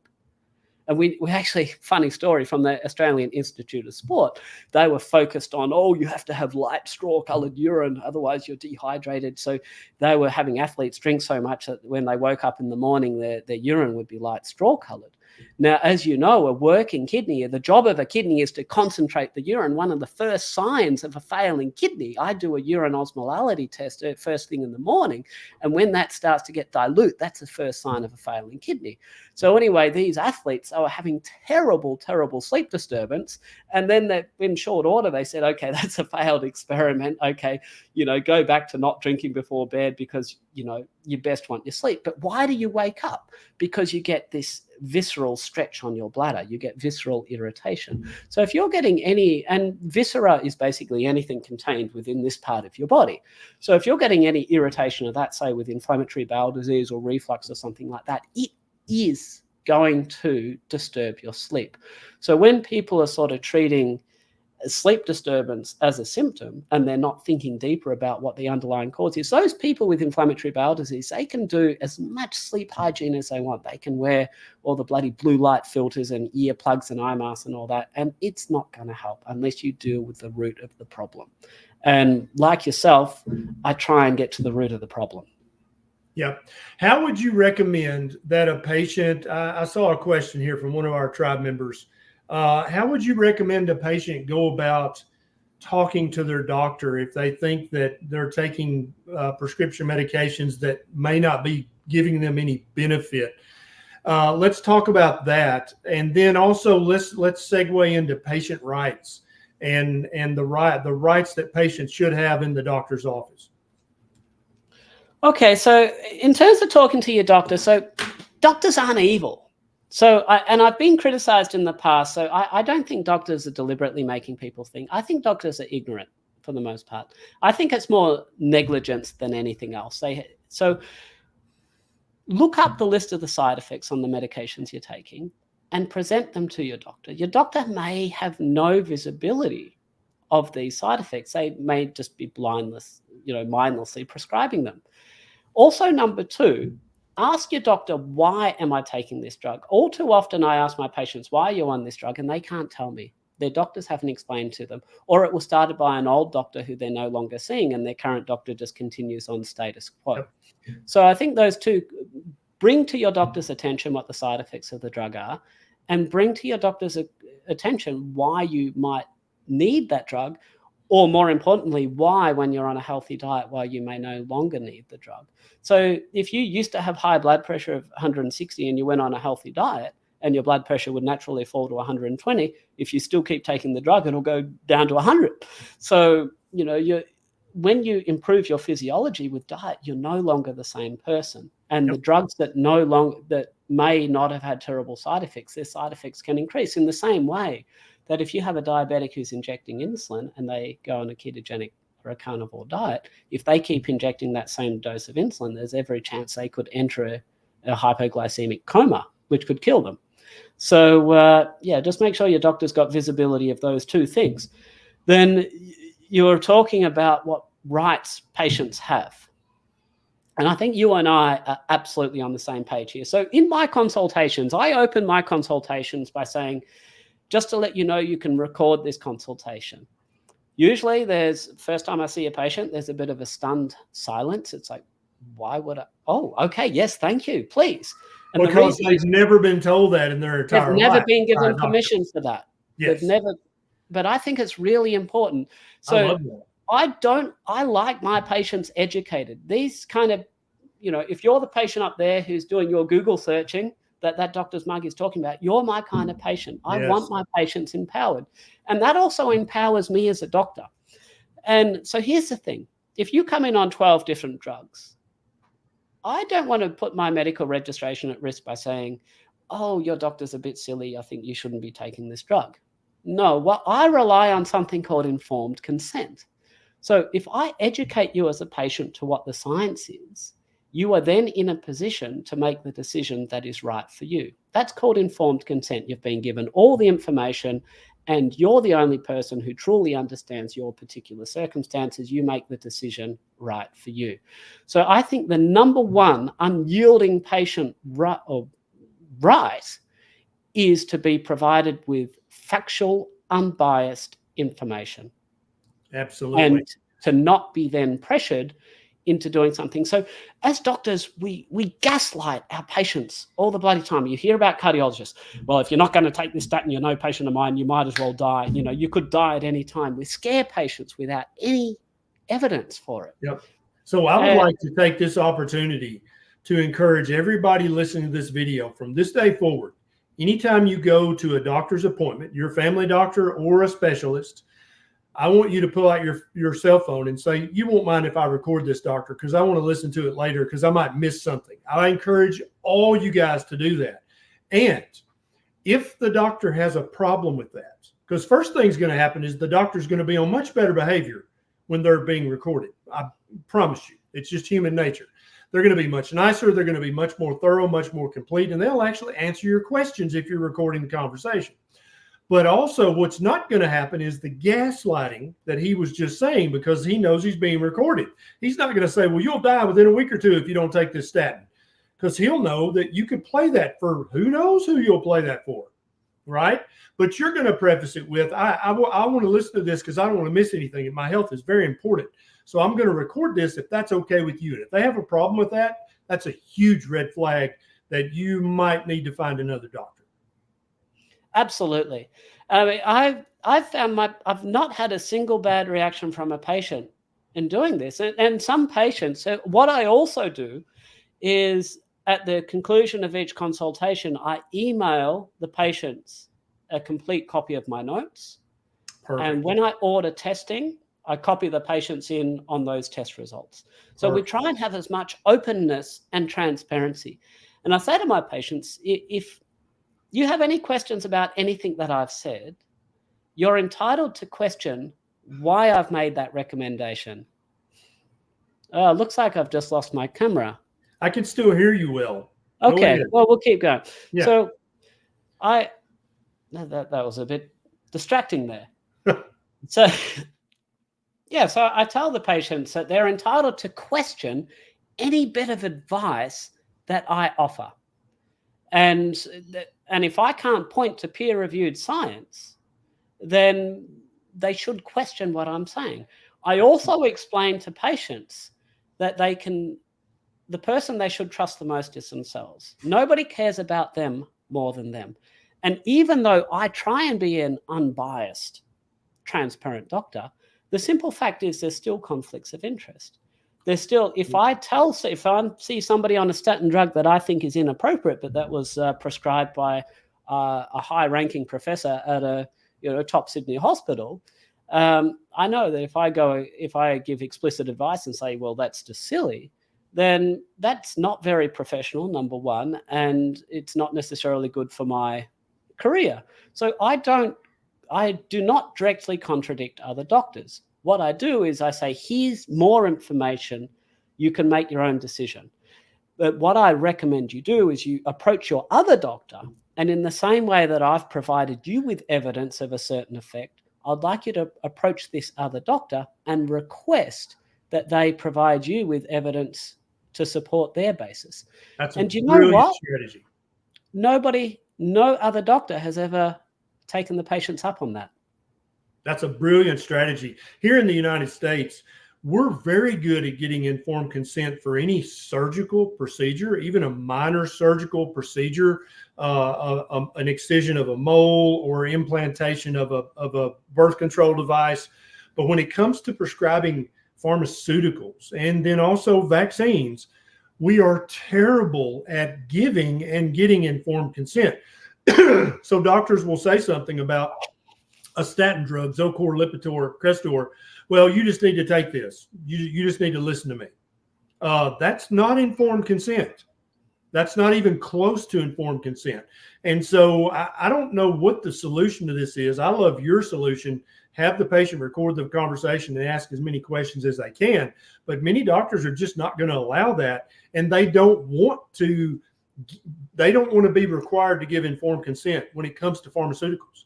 And we actually, funny story from the Australian Institute of Sport, they were focused on, oh, you have to have light straw-coloured urine, otherwise you're dehydrated. So they were having athletes drink so much that when they woke up in the morning, their urine would be light straw-coloured. Now, as you know, a working kidney, the job of a kidney is to concentrate the urine. One of the first signs of a failing kidney, I do a urine osmolality test first thing in the morning. And when that starts to get dilute, that's the first sign of a failing kidney. So anyway, these athletes are having terrible, terrible sleep disturbance. And then in short order, they said, okay, that's a failed experiment. Okay, go back to not drinking before bed because, you best want your sleep. But why do you wake up? Because you get this visceral stretch on your bladder. You get visceral irritation. So if you're getting and viscera is basically anything contained within this part of your body. So if you're getting any irritation of that, say with inflammatory bowel disease or reflux or something like that, it is going to disturb your sleep. So when people are sort of treating sleep disturbance as a symptom and they're not thinking deeper about what the underlying cause is, those people with inflammatory bowel disease, they can do as much sleep hygiene as they want. They can wear all the bloody blue light filters and earplugs and eye masks and all that, and it's not going to help unless you deal with the root of the problem. And like yourself, I try and get to the root of the problem. Yeah. How would you recommend that a patient, I saw a question here from one of our tribe members. How would you recommend a patient go about talking to their doctor if they think that they're taking prescription medications that may not be giving them any benefit? Let's talk about that. And then also let's segue into patient rights and the rights that patients should have in the doctor's office. Okay, so in terms of talking to your doctor, so doctors aren't evil. So, I've been criticized in the past, so I don't think doctors are deliberately making people think. I think doctors are ignorant for the most part. I think it's more negligence than anything else. So look up the list of the side effects on the medications you're taking and present them to your doctor. Your doctor may have no visibility of these side effects. They may just be mindlessly prescribing them. Also, number 2, ask your doctor, why am I taking this drug? All too often I ask my patients, why are you on this drug? And they can't tell me. Their doctors haven't explained to them. Or it was started by an old doctor who they're no longer seeing, and their current doctor just continues on status quo. Yep. So I think those two, bring to your doctor's attention what the side effects of the drug are, and bring to your doctor's attention why you might need that drug, or more importantly, why, when you're on a healthy diet, why you may no longer need the drug. So if you used to have high blood pressure of 160 and you went on a healthy diet, and your blood pressure would naturally fall to 120, if you still keep taking the drug, it'll go down to 100. So, when you improve your physiology with diet, you're no longer the same person. And the drugs that may not have had terrible side effects, their side effects can increase in the same way that if you have a diabetic who's injecting insulin and they go on a ketogenic or a carnivore diet, if they keep injecting that same dose of insulin, there's every chance they could enter a hypoglycemic coma, which could kill them. So, just make sure your doctor's got visibility of those two things. Then you're talking about what rights patients have. And I think you and I are absolutely on the same page here. So in my consultations, I open my consultations by saying, just to let you know, you can record this consultation. Usually first time I see a patient, there's a bit of a stunned silence. It's like, why would I? Oh, okay. Yes. Thank you. Please. And because they've never been told that in their entire life. They've never been given permission for that. Yes. They've never, but I think it's really important. So I love that. I like my patients educated. These kind of, if you're the patient up there who's doing your Google searching that doctor's mug is talking about, you're my kind of patient. I want my patients empowered. And that also empowers me as a doctor. And so here's the thing. If you come in on 12 different drugs, I don't want to put my medical registration at risk by saying, oh, your doctor's a bit silly. I think you shouldn't be taking this drug. No, well, I rely on something called informed consent. So if I educate you as a patient to what the science is, you are then in a position to make the decision that is right for you. That's called informed consent. You've been given all the information and you're the only person who truly understands your particular circumstances. You make the decision right for you. So I think the number one unyielding patient right is to be provided with factual, unbiased information. Absolutely. And to not be then pressured into doing something. So as doctors, we gaslight our patients all the bloody time. You hear about cardiologists. Well, if you're not going to take this statin, you're no patient of mine, you might as well die. You could die at any time. We scare patients without any evidence for it. Yep. So I would like to take this opportunity to encourage everybody listening to this video from this day forward. Anytime you go to a doctor's appointment, your family doctor or a specialist, I want you to pull out your cell phone and say, you won't mind if I record this, doctor, because I want to listen to it later because I might miss something. I encourage all you guys to do that. And if the doctor has a problem with that, because first thing's going to happen is the doctor's going to be on much better behavior when they're being recorded. I promise you, it's just human nature. They're going to be much nicer. They're going to be much more thorough, much more complete, and they'll actually answer your questions if you're recording the conversation. But also what's not going to happen is the gaslighting that he was just saying, because he knows he's being recorded. He's not going to say, well, you'll die within a week or two if you don't take this statin, because he'll know that you could play that for who knows who you'll play that for, right? But you're going to preface it with, I want to listen to this because I don't want to miss anything, and my health is very important. So I'm going to record this if that's okay with you. And if they have a problem with that, that's a huge red flag that you might need to find another doctor. Absolutely. I mean, I've found I've not had a single bad reaction from a patient in doing this. And some patients, what I also do is at the conclusion of each consultation, I email the patients a complete copy of my notes. Perfect. And when I order testing, I copy the patients in on those test results. So Perfect. We try and have as much openness and transparency. And I say to my patients, if you have any questions about anything that I've said, you're entitled to question why I've made that recommendation. Looks like I've just lost my camera. I can still hear you well. Okay, well, we'll keep going. Yeah. So that was a bit distracting there. So I tell the patients that they're entitled to question any bit of advice that I offer. And if I can't point to peer-reviewed science, then they should question what I'm saying. I also explain to patients that the person they should trust the most is themselves. Nobody cares about them more than them. And even though I try and be an unbiased, transparent doctor, the simple fact is there's still conflicts of interest. There's still, if I see somebody on a statin drug that I think is inappropriate, but that was prescribed by a high-ranking professor at a top Sydney hospital, I know that if I give explicit advice and say, well, that's just silly, then that's not very professional, number one, and it's not necessarily good for my career. So I do not directly contradict other doctors. What I do is I say, here's more information. You can make your own decision. But what I recommend you do is you approach your other doctor, and in the same way that I've provided you with evidence of a certain effect, I'd like you to approach this other doctor and request that they provide you with evidence to support their basis. That's a and you know brilliant what? strategy. No other doctor has ever taken the patients up on that. That's a brilliant strategy. Here in the United States, we're very good at getting informed consent for any surgical procedure, even a minor surgical procedure, an excision of a mole or implantation of a birth control device. But when it comes to prescribing pharmaceuticals and then also vaccines, we are terrible at giving and getting informed consent. So doctors will say something about a statin drug, Zocor, Lipitor, Crestor. Well, you just need to take this. You just need to listen to me. That's not informed consent. That's not even close to informed consent. And so I don't know what the solution to this is. I love your solution. Have the patient record the conversation and ask as many questions as they can. But many doctors are just not going to allow that. And they don't want to be required to give informed consent when it comes to pharmaceuticals.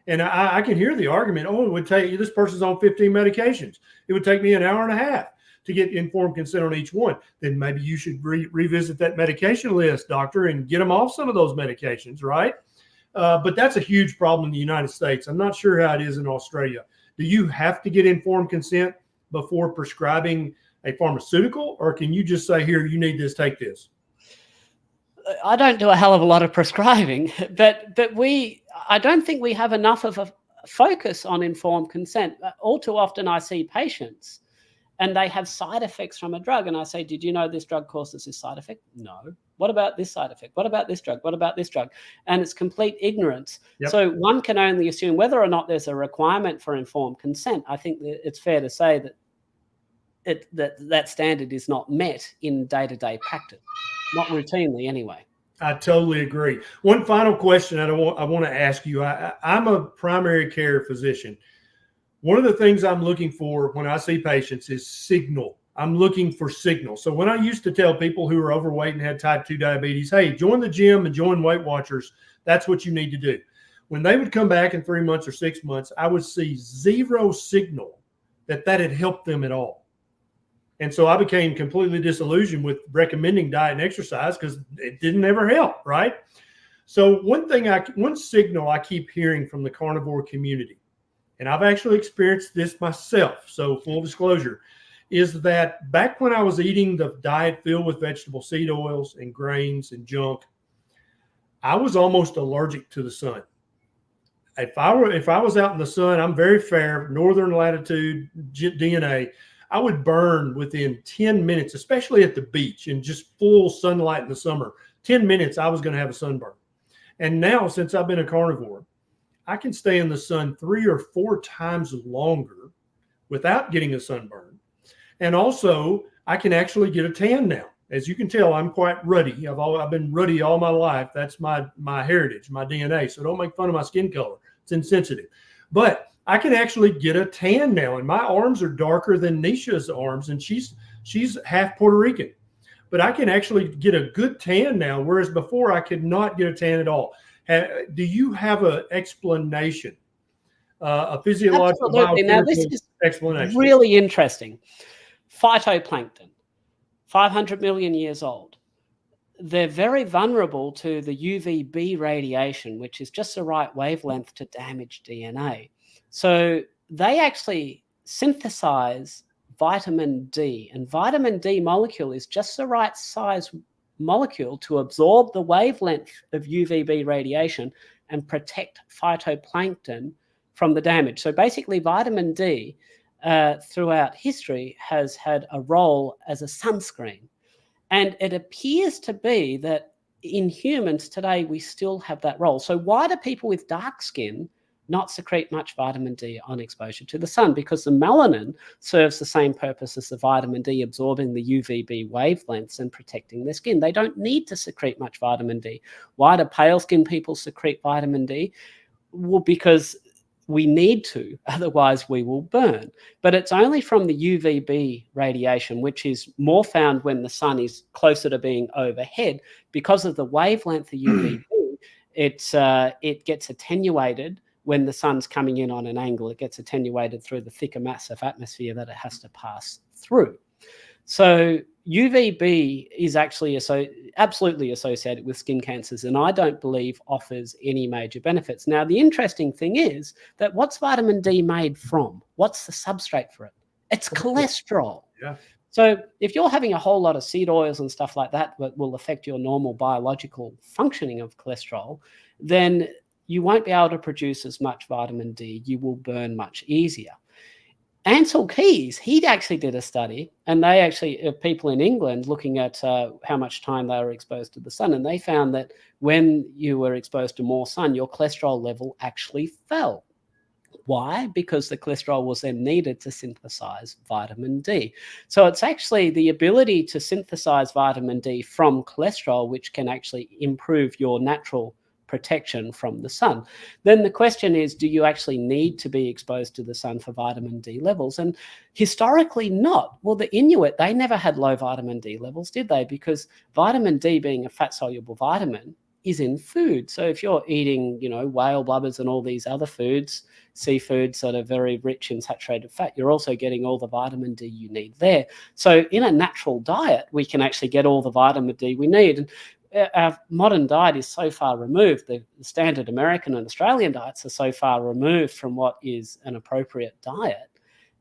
And I can hear the argument, oh, it would take, this person's on 15 medications. It would take me an hour and a half to get informed consent on each one. Then maybe you should revisit that medication list, doctor, and get them off some of those medications, right? But that's a huge problem in the United States. I'm not sure how it is in Australia. Do you have to get informed consent before prescribing a pharmaceutical, or can you just say, here, you need this, take this? I don't do a hell of a lot of prescribing, but I don't think we have enough of a focus on informed consent. All too often I see patients and they have side effects from a drug. And I say, did you know this drug causes this side effect? No. What about this side effect? What about this drug? What about this drug? And it's complete ignorance. Yep. So one can only assume whether or not there's a requirement for informed consent. I think that it's fair to say that that standard is not met in day-to-day practice, not routinely anyway. I totally agree. One final question I want to ask you. I'm a primary care physician. One of the things I'm looking for when I see patients is signal. I'm looking for signal. So when I used to tell people who are overweight and had type 2 diabetes, hey, join the gym and join Weight Watchers, that's what you need to do. When they would come back in 3 months or 6 months, I would see zero signal that had helped them at all. And so I became completely disillusioned with recommending diet and exercise because it didn't ever help, right? So one signal I keep hearing from the carnivore community, and I've actually experienced this myself, so full disclosure, is that back when I was eating the diet filled with vegetable seed oils and grains and junk, I was almost allergic to the sun. If I was out in the sun, I'm very fair, northern latitude DNA, I would burn within 10 minutes, especially at the beach and just full sunlight in the summer. 10 minutes, I was going to have a sunburn. And now, since I've been a carnivore, I can stay in the sun 3 or 4 times longer without getting a sunburn. And also, I can actually get a tan now. As you can tell, I'm quite ruddy. I've been ruddy all my life. That's my heritage, my DNA. So don't make fun of my skin color. It's insensitive. But I can actually get a tan now, and my arms are darker than Nisha's arms, and she's half Puerto Rican. But I can actually get a good tan now, whereas before I could not get a tan at all. Do you have an explanation, a physiological now, this is explanation? Really interesting. Phytoplankton, 500 million years old. They're very vulnerable to the UVB radiation, which is just the right wavelength to damage DNA. So they actually synthesize vitamin D, and vitamin D molecule is just the right size molecule to absorb the wavelength of UVB radiation and protect phytoplankton from the damage. So basically vitamin D throughout history has had a role as a sunscreen. And it appears to be that in humans today, we still have that role. So why do people with dark skin not secrete much vitamin D on exposure to the sun? Because the melanin serves the same purpose as the vitamin D, absorbing the UVB wavelengths and protecting their skin. They don't need to secrete much vitamin D. Why do pale skin people secrete vitamin D? Well, because we need to, otherwise we will burn. But it's only from the UVB radiation, which is more found when the sun is closer to being overhead. Because of the wavelength of UVB, it gets attenuated when the sun's coming in on an angle. It gets attenuated through the thicker mass of atmosphere that it has to pass through. So UVB is actually absolutely associated with skin cancers, and I don't believe offers any major benefits. Now, the interesting thing is that what's vitamin D made from? What's the substrate for it? It's cholesterol. Yeah. So if you're having a whole lot of seed oils and stuff like that will affect your normal biological functioning of cholesterol, then you won't be able to produce as much vitamin D. You will burn much easier. Ansel Keys, he actually did a study, and they actually, people in England, looking at how much time they were exposed to the sun, and they found that when you were exposed to more sun, your cholesterol level actually fell. Why? Because the cholesterol was then needed to synthesize vitamin D. So it's actually the ability to synthesize vitamin D from cholesterol, which can actually improve your natural protection from the sun. Then the question is, do you actually need to be exposed to the sun for vitamin D levels? And historically not. Well, the Inuit, they never had low vitamin D levels, did they? Because vitamin D, being a fat-soluble vitamin, is in food. So if you're eating, whale blubbers and all these other foods, seafoods that are very rich in saturated fat, you're also getting all the vitamin D you need there. So in a natural diet, we can actually get all the vitamin D we need. And our modern diet is so far removed, the standard American and Australian diets are so far removed from what is an appropriate diet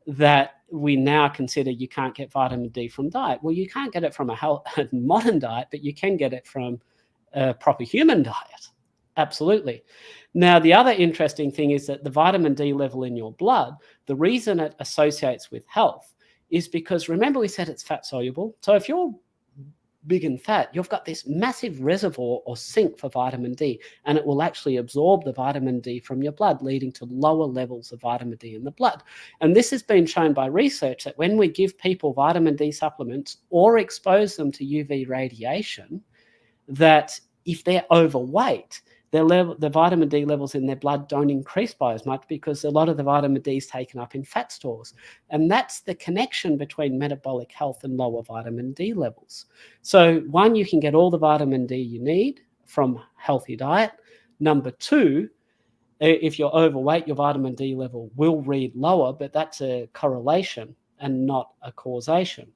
that we now consider you can't get vitamin D from diet. Well, you can't get it from a modern diet, but you can get it from a proper human diet. Absolutely. Now, the other interesting thing is that the vitamin D level in your blood, the reason it associates with health is because, remember we said it's fat soluble. So if you're big and fat, you've got this massive reservoir or sink for vitamin D, and it will actually absorb the vitamin D from your blood, leading to lower levels of vitamin D in the blood. And this has been shown by research that when we give people vitamin D supplements or expose them to UV radiation, that if they're overweight, the vitamin D levels in their blood don't increase by as much, because a lot of the vitamin D is taken up in fat stores. And that's the connection between metabolic health and lower vitamin D levels. So one, you can get all the vitamin D you need from healthy diet. Number two, if you're overweight, your vitamin D level will read lower, but that's a correlation and not a causation.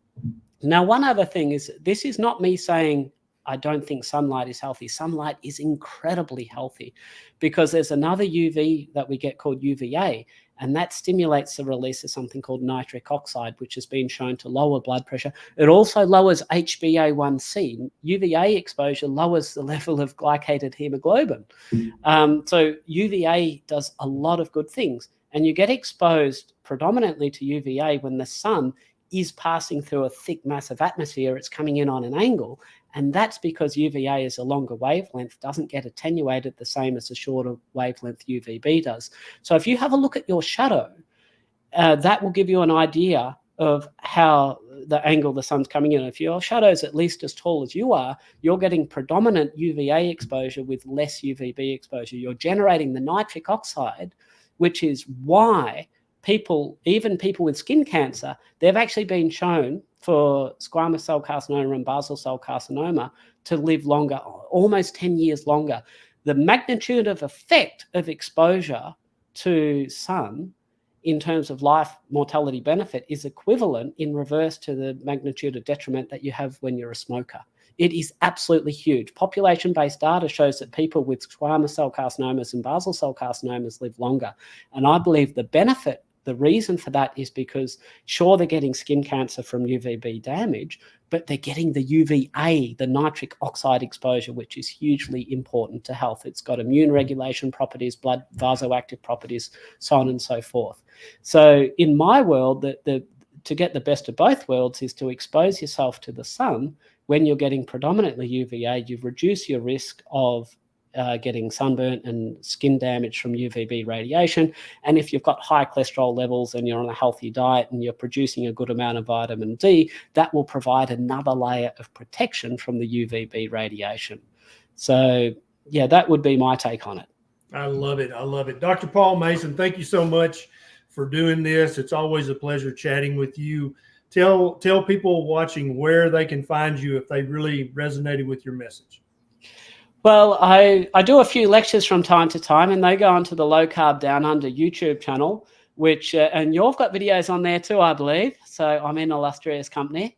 Now, one other thing is, this is not me saying I don't think sunlight is healthy. Sunlight is incredibly healthy, because there's another UV that we get called UVA, and that stimulates the release of something called nitric oxide, which has been shown to lower blood pressure. It also lowers HbA1c. UVA exposure lowers the level of glycated hemoglobin. So UVA does a lot of good things, and you get exposed predominantly to UVA when the sun is passing through a thick mass of atmosphere. It's coming in on an angle, and that's because UVA is a longer wavelength, doesn't get attenuated the same as a shorter wavelength UVB does. So if you have a look at your shadow, that will give you an idea of how the angle the sun's coming in. If your shadow is at least as tall as you are, you're getting predominant UVA exposure with less UVB exposure. You're generating the nitric oxide, which is why even people with skin cancer, they've actually been shown for squamous cell carcinoma and basal cell carcinoma to live longer, almost 10 years longer. The magnitude of effect of exposure to sun in terms of life mortality benefit is equivalent in reverse to the magnitude of detriment that you have when you're a smoker. It is absolutely huge. Population-based data shows that people with squamous cell carcinomas and basal cell carcinomas live longer. And I believe the reason for that is because, sure, they're getting skin cancer from UVB damage, but they're getting the UVA, the nitric oxide exposure, which is hugely important to health. It's got immune regulation properties, blood vasoactive properties, so on and so forth. So in my world, to get the best of both worlds is to expose yourself to the sun. When you're getting predominantly UVA, you reduce your risk of getting sunburnt and skin damage from UVB radiation. And if you've got high cholesterol levels and you're on a healthy diet and you're producing a good amount of vitamin D, that will provide another layer of protection from the UVB radiation. So yeah, that would be my take on it. I love it. I love it. Dr. Paul Mason, thank you so much for doing this. It's always a pleasure chatting with you. Tell people watching where they can find you if they really resonated with your message. Well, I do a few lectures from time to time, and they go onto the Low Carb Down Under YouTube channel, which and you've got videos on there too, I believe. So I'm in illustrious company.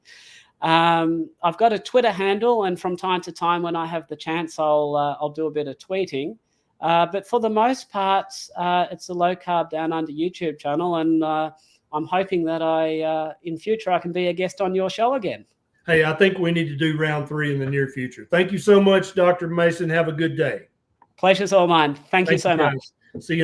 I've got a Twitter handle, and from time to time, when I have the chance, I'll do a bit of tweeting. But for the most part, it's the Low Carb Down Under YouTube channel, and I'm hoping that in future I can be a guest on your show again. Hey, I think we need to do round 3 in the near future. Thank you so much, Dr. Mason. Have a good day. Pleasure's all mine. Thank you so much. See you next